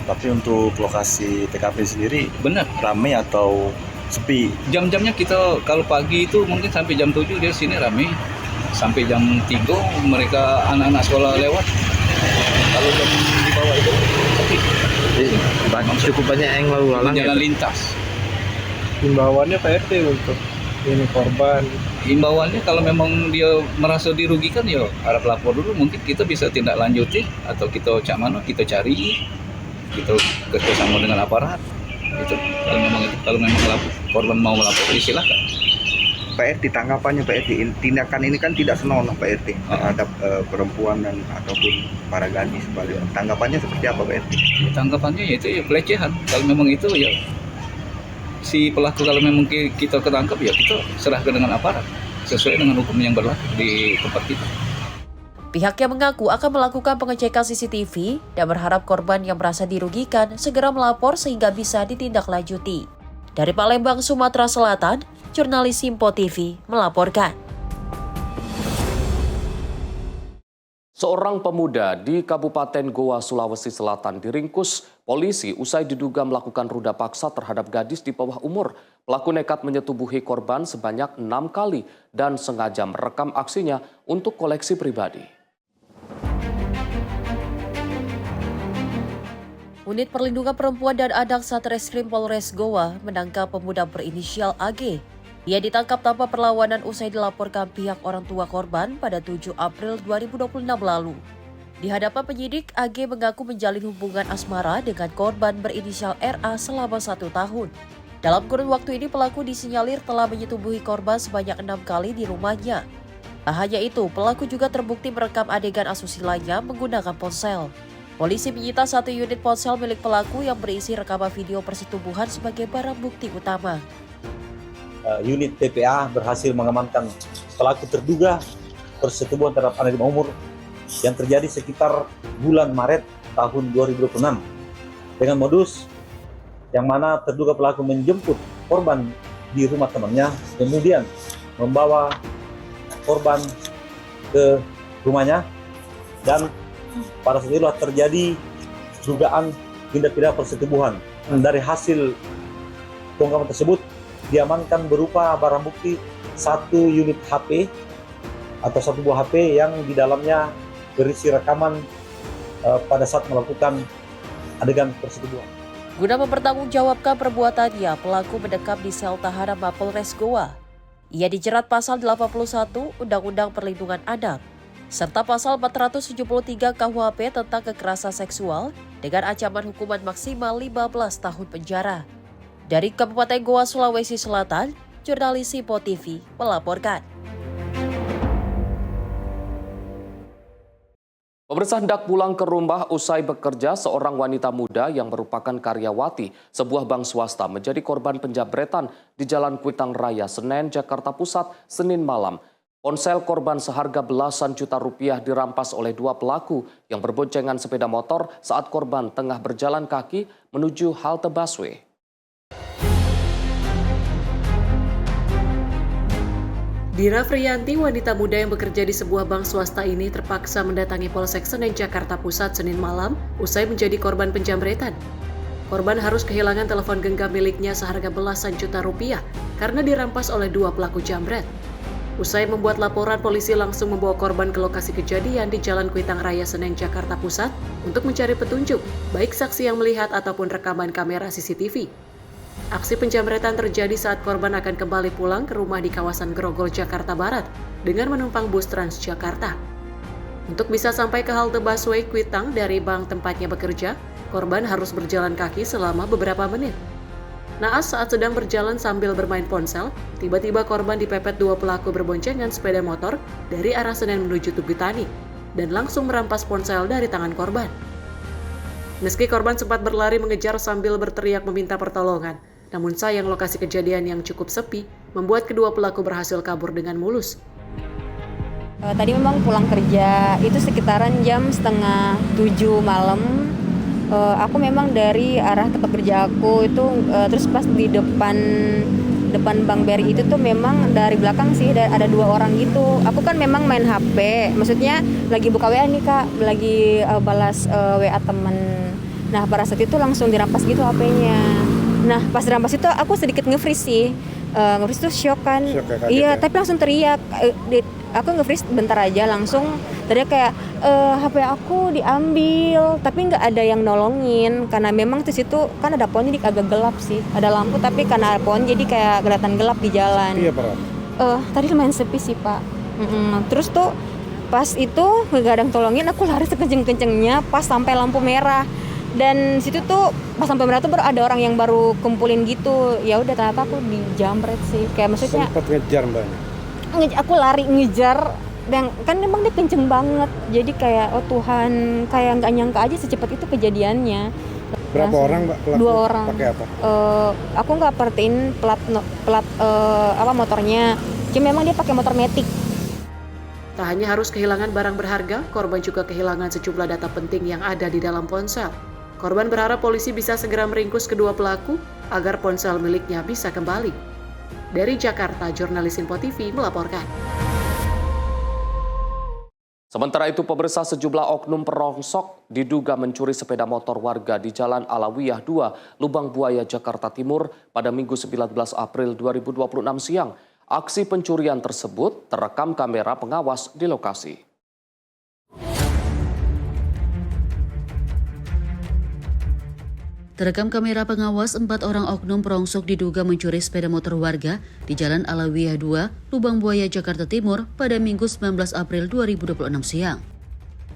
Tapi untuk lokasi TKP sendiri benar ramai atau sepi? Jam-jamnya kita kalau pagi itu mungkin sampai jam 7 dia sini ramai, sampai jam 3 mereka anak-anak sekolah lewat. Kalau jam di bawah itu sepi. Cukup banyak yang lalu lalang jalan lintas. Himbauannya Pak RT untuk ini korban. Himbauannya kalau memang dia merasa dirugikan ya harap lapor dulu, mungkin kita bisa tindak lanjuti atau kita cak mana kita cari, kita kerjasama dengan aparat. Itu kalau memang korban mau melapor silakan. Pak RT, tanggapannya Pak RT, tindakan ini kan tidak senonoh Pak RT terhadap perempuan dan ataupun para gadis sebaliknya. Tanggapannya seperti apa Pak RT? Tanggapannya yaitu ya pelecehan. Kalau memang itu ya si pelaku, kalau memang kita ketangkap ya kita serahkan dengan aparat sesuai dengan hukum yang berlaku di tempat kita. Pihaknya mengaku akan melakukan pengecekan CCTV dan berharap korban yang merasa dirugikan segera melapor sehingga bisa ditindaklanjuti. Dari Palembang, Sumatera Selatan, jurnalis Simpo TV melaporkan. Seorang pemuda di Kabupaten Goa, Sulawesi Selatan diringkus polisi usai diduga melakukan ruda paksa terhadap gadis di bawah umur. Pelaku nekat menyetubuhi korban sebanyak 6 kali dan sengaja merekam aksinya untuk koleksi pribadi. Unit Perlindungan Perempuan dan Anak Satreskrim Polres Goa menangkap pemuda berinisial AG. Ia ditangkap tanpa perlawanan usai dilaporkan pihak orang tua korban pada 7 April 2026 lalu. Di hadapan penyidik, AG mengaku menjalin hubungan asmara dengan korban berinisial RA selama 1 tahun. Dalam kurun waktu ini pelaku disinyalir telah menyetubuhi korban sebanyak 6 kali di rumahnya. Tak hanya itu, pelaku juga terbukti merekam adegan asusila-nya menggunakan ponsel. Polisi menyita 1 unit ponsel milik pelaku yang berisi rekaman video persetubuhan sebagai barang bukti utama. Unit PPA berhasil mengamankan pelaku terduga persetubuhan terhadap anak di bawah umur yang terjadi sekitar bulan Maret tahun 2026 dengan modus yang mana terduga pelaku menjemput korban di rumah temannya, kemudian membawa korban ke rumahnya, dan pada saat itulah terjadi dugaan tindak pidana persetubuhan. Dari hasil pengungkapan tersebut diamankan berupa barang bukti 1 unit HP atau 1 buah HP yang di dalamnya berisi rekaman pada saat melakukan adegan persetubuhan. Guna mempertanggungjawabkan perbuatannya, pelaku mendekam di sel tahanan Mapolres Goa. Ia dijerat pasal 81 Undang-Undang Perlindungan Anak serta pasal 473 KUHP tentang kekerasan seksual dengan ancaman hukuman maksimal 15 tahun penjara. Dari Kabupaten Goa, Sulawesi Selatan, jurnalis Simpo TV melaporkan. Pemirsa, hendak pulang ke rumah usai bekerja, seorang wanita muda yang merupakan karyawati sebuah bank swasta menjadi korban penjabretan di Jalan Kuitang Raya, Senen, Jakarta Pusat, Senin malam. Ponsel korban seharga belasan juta rupiah dirampas oleh 2 pelaku yang berboncengan sepeda motor saat korban tengah berjalan kaki menuju halte busway. Dira Friyanti, wanita muda yang bekerja di sebuah bank swasta ini terpaksa mendatangi Polsek Senen, Jakarta Pusat, Senin malam usai menjadi korban penjamretan. Korban harus kehilangan telepon genggam miliknya seharga belasan juta rupiah karena dirampas oleh 2 pelaku jambret. Usai membuat laporan, polisi langsung membawa korban ke lokasi kejadian di Jalan Kuitang Raya, Senen, Jakarta Pusat untuk mencari petunjuk, baik saksi yang melihat ataupun rekaman kamera CCTV. Aksi penjamretan terjadi saat korban akan kembali pulang ke rumah di kawasan Grogol, Jakarta Barat dengan menumpang bus Transjakarta. Untuk bisa sampai ke halte busway Kuitang dari bank tempatnya bekerja, korban harus berjalan kaki selama beberapa menit. Naas saat sedang berjalan sambil bermain ponsel, tiba-tiba korban dipepet 2 pelaku berboncengan sepeda motor dari arah Senen menuju Tugutani. dan langsung merampas ponsel dari tangan korban. Meski korban sempat berlari mengejar sambil berteriak meminta pertolongan, namun sayang lokasi kejadian yang cukup sepi membuat kedua pelaku berhasil kabur dengan mulus. Tadi memang pulang kerja, itu sekitaran jam 6:30 malam. Aku memang dari arah tempat kerja aku itu terus pas di depan Bank BRI itu tuh memang dari belakang sih ada 2 orang gitu. Aku kan memang main HP, maksudnya lagi buka WA nih Kak, lagi balas WA temen. Nah pada saat itu langsung dirampas gitu HP-nya. Nah pas dirampas itu aku sedikit nge-freeze sih, nge-freeze tuh shock kan. Iya, tapi langsung teriak. Aku nge-freeze bentar aja langsung teriak kayak HP aku diambil, tapi nggak ada yang nolongin karena memang di situ kan ada pohon jadi agak gelap sih, ada lampu tapi karena ada pohon jadi kayak kelihatan gelap di jalan. Iya Pak. Tadi lumayan sepi sih Pak. Terus tuh pas itu nggak ada yang tolongin, aku lari sekenceng-kencengnya pas sampai lampu merah. Dan situ tuh pas sampai merah tuh baru ada orang yang baru kumpulin gitu. Ya udah ternyata aku dijamret sih. Kayak maksudnya sempat ngejar Mbak. Aku lari ngejar dan kan memang dia kenceng banget. Jadi kayak oh Tuhan, kayak nggak nyangka aja secepat itu kejadiannya. Berapa langsung, orang Mbak pelaku? 2 orang. Pakai apa? Aku nggak perhatiin plat motornya. Cuma memang dia pakai motor Matic. Tak hanya harus kehilangan barang berharga, korban juga kehilangan sejumlah data penting yang ada di dalam ponsel. Korban berharap polisi bisa segera meringkus kedua pelaku agar ponsel miliknya bisa kembali. Dari Jakarta, jurnalis Info TV melaporkan. Sementara itu, pemirsa, sejumlah oknum perongsok diduga mencuri sepeda motor warga di Jalan Alawiyah 2, Lubang Buaya, Jakarta Timur pada Minggu 19 April 2026 siang. Aksi pencurian tersebut terekam kamera pengawas di lokasi. Terekam kamera pengawas 4 orang oknum perongsok diduga mencuri sepeda motor warga di Jalan Alawiyah 2, Lubang Buaya, Jakarta Timur pada Minggu 19 April 2026 siang.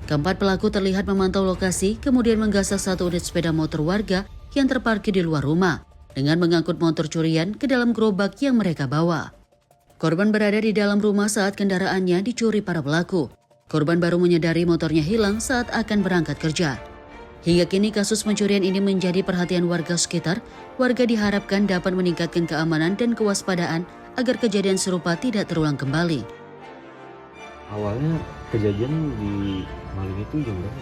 Keempat pelaku terlihat memantau lokasi, kemudian menggasak 1 unit sepeda motor warga yang terparkir di luar rumah dengan mengangkut motor curian ke dalam gerobak yang mereka bawa. Korban berada di dalam rumah saat kendaraannya dicuri para pelaku. Korban baru menyadari motornya hilang saat akan berangkat kerja. Hingga kini kasus pencurian ini menjadi perhatian warga sekitar. Warga diharapkan dapat meningkatkan keamanan dan kewaspadaan agar kejadian serupa tidak terulang kembali. Awalnya kejadian di maling itu jam berapa?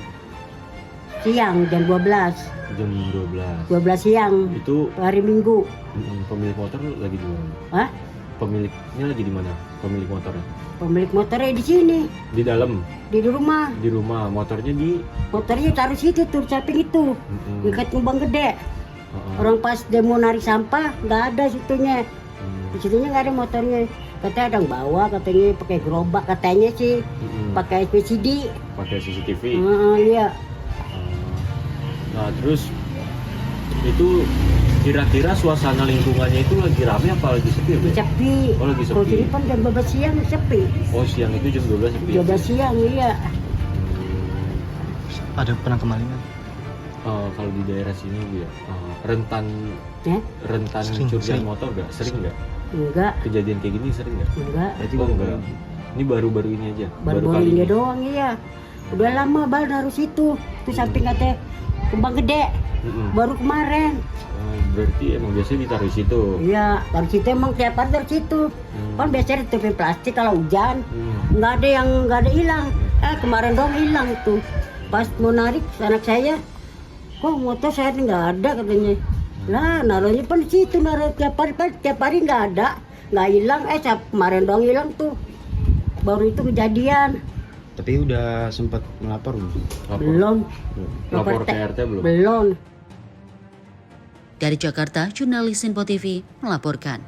Siang, jam 12. Jam 12. 12 siang. Itu hari Minggu. Pemilik motor lagi di mana? Hah? Pemiliknya lagi di mana? Pemilik motornya? Pemilik motornya di sini. Di dalam? Di rumah. Di rumah. Motornya di? Motornya taruh situ tuh, samping itu. Dekat Lubang Gede. Orang pas demo narik sampah, nggak ada situnya. Di situnya nggak ada motornya. Katanya ada yang bawa, katanya pakai gerobak, katanya sih. Pakai PCD. Pakai CCTV? Iya. Nah terus itu kira-kira suasana lingkungannya itu lagi rame apa lagi sepi? Sepi. Oh lagi sepi. Kalau sini kan jam 12 siang sepi. Oh siang itu jam 12 sepi? 12 siang iya. Ada pernah kemalingan? Kalau di daerah sini Bu ya, rentan curian motor nggak? Sering nggak? Enggak. Kejadian kayak gini sering nggak? Enggak. Berarti enggak. Ini baru-baru ini aja? Baru-baru ini doang iya. Udah lama baru naruh situ. Itu samping katanya Lubang Gede. Baru kemarin. Berarti emang biasanya ditaruh situ? Iya, taruh situ emang tiap hari taruh situ. Kan biasanya ditutupin plastik kalau hujan. Nggak ada hilang. Kemarin doang hilang tuh. Pas mau narik anak saya, kok motor saya nggak ada katanya. Lah naruhnya pun di situ, naruh tiap hari nggak ada, nggak hilang. Kemarin doang hilang tuh. Baru itu kejadian. Tapi udah sempat melapor belum? Lapor ke RT belum? Belum. Dari Jakarta, jurnalis Info TV melaporkan.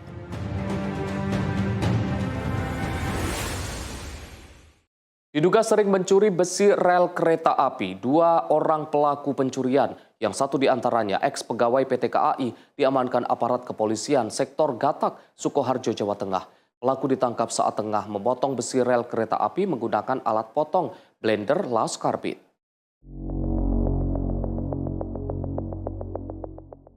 Diduga sering mencuri besi rel kereta api, 2 orang pelaku pencurian, yang satu diantaranya ex-pegawai PT KAI, diamankan aparat kepolisian sektor Gatak, Sukoharjo, Jawa Tengah. Pelaku ditangkap saat tengah memotong besi rel kereta api menggunakan alat potong blender las karbit.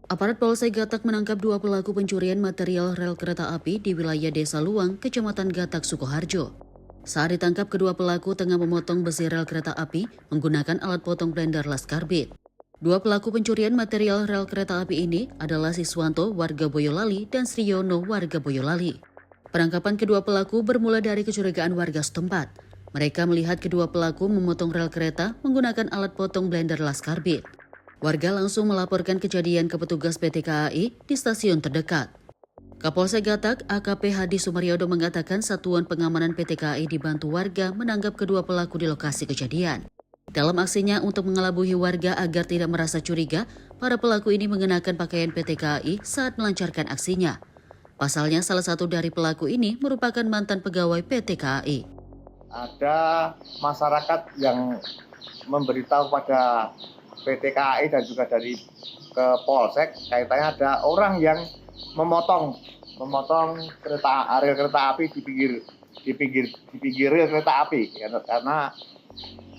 Aparat Polsek Gatak menangkap 2 pelaku pencurian material rel kereta api di wilayah Desa Luang, Kecamatan Gatak, Sukoharjo. Saat ditangkap, kedua pelaku tengah memotong besi rel kereta api menggunakan alat potong blender las karbit. Dua pelaku pencurian material rel kereta api ini adalah Siswanto, warga Boyolali, dan Sriyono, warga Boyolali. Penangkapan kedua pelaku bermula dari kecurigaan warga setempat. Mereka melihat kedua pelaku memotong rel kereta menggunakan alat potong blender las karbit. Warga langsung melaporkan kejadian ke petugas PT KAI di stasiun terdekat. Kapolsek Gatak AKP Hadi Sumaryodo mengatakan satuan pengamanan PT KAI dibantu warga menangkap kedua pelaku di lokasi kejadian. Dalam aksinya untuk mengelabui warga agar tidak merasa curiga, para pelaku ini mengenakan pakaian PT KAI saat melancarkan aksinya. Pasalnya salah satu dari pelaku ini merupakan mantan pegawai PT KAI. Ada masyarakat yang memberitahu pada PT KAI dan juga dari ke Polsek kaitannya ada orang yang memotong rel kereta api di pinggir rel kereta api karena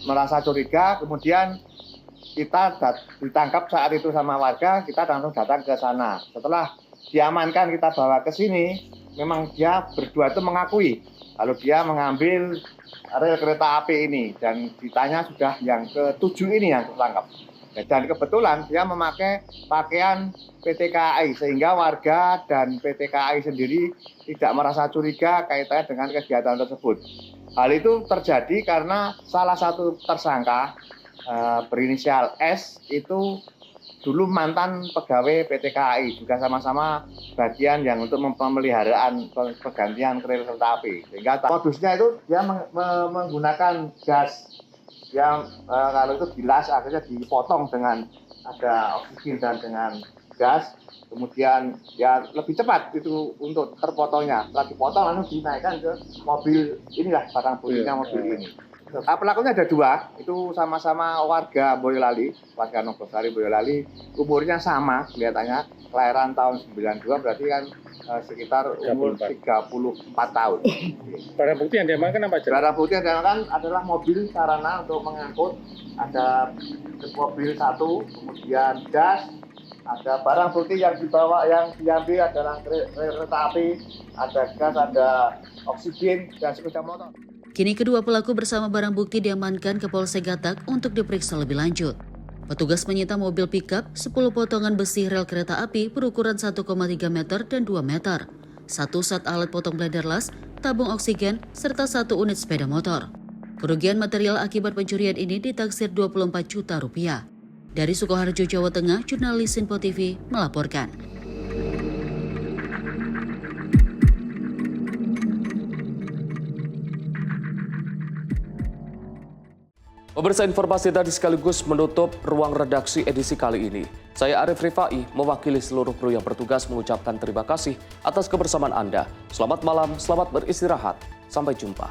merasa curiga. Kemudian kita ditangkap saat itu sama warga, kita langsung datang ke sana. Setelah diamankan, kita bawa ke sini, memang dia berdua itu mengakui kalau dia mengambil rel kereta api ini, dan ditanya sudah yang ke-7 ini yang tertangkap. Dan kebetulan dia memakai pakaian PT KAI sehingga warga dan PT KAI sendiri tidak merasa curiga kaitannya dengan kegiatan tersebut. Hal itu terjadi karena salah satu tersangka berinisial S itu dulu mantan pegawai PT KAI, juga sama-sama bagian yang untuk pemeliharaan pergantian rel kereta api. Sehingga modusnya itu dia menggunakan gas. Ya, kalau itu gilas akhirnya dipotong dengan ada oksigen dan dengan gas, kemudian ya lebih cepat itu untuk terpotongnya. Setelah dipotong lalu dinaikkan ke mobil inilah barang buktinya mobil ini. Pelakunya ada dua, itu sama-sama warga Boyolali, warga Nogosari Boyolali, umurnya sama kelihatannya, kelahiran tahun 92, berarti kan sekitar umur 34 tahun. Barang bukti yang diamankan apa? Barang bukti yang diamankan adalah mobil sarana untuk mengangkut, ada mobil satu, kemudian gas, ada barang bukti yang dibawa, yang diambil adalah kereta api, ada gas, ada oksigen, dan sepeda motor. Kini kedua pelaku bersama barang bukti diamankan ke Polsek Gatak untuk diperiksa lebih lanjut. Petugas menyita mobil pickup, 10 potongan besi rel kereta api berukuran 1,3 meter dan 2 meter, 1 set alat potong blender las, tabung oksigen, serta 1 unit sepeda motor. Kerugian material akibat pencurian ini ditaksir 24 juta rupiah. Dari Sukoharjo, Jawa Tengah, jurnalis Info TV melaporkan. Pemirsa, informasi tadi sekaligus menutup ruang redaksi edisi kali ini. Saya Arif Rifai, mewakili seluruh kru yang bertugas mengucapkan terima kasih atas kebersamaan Anda. Selamat malam, selamat beristirahat. Sampai jumpa.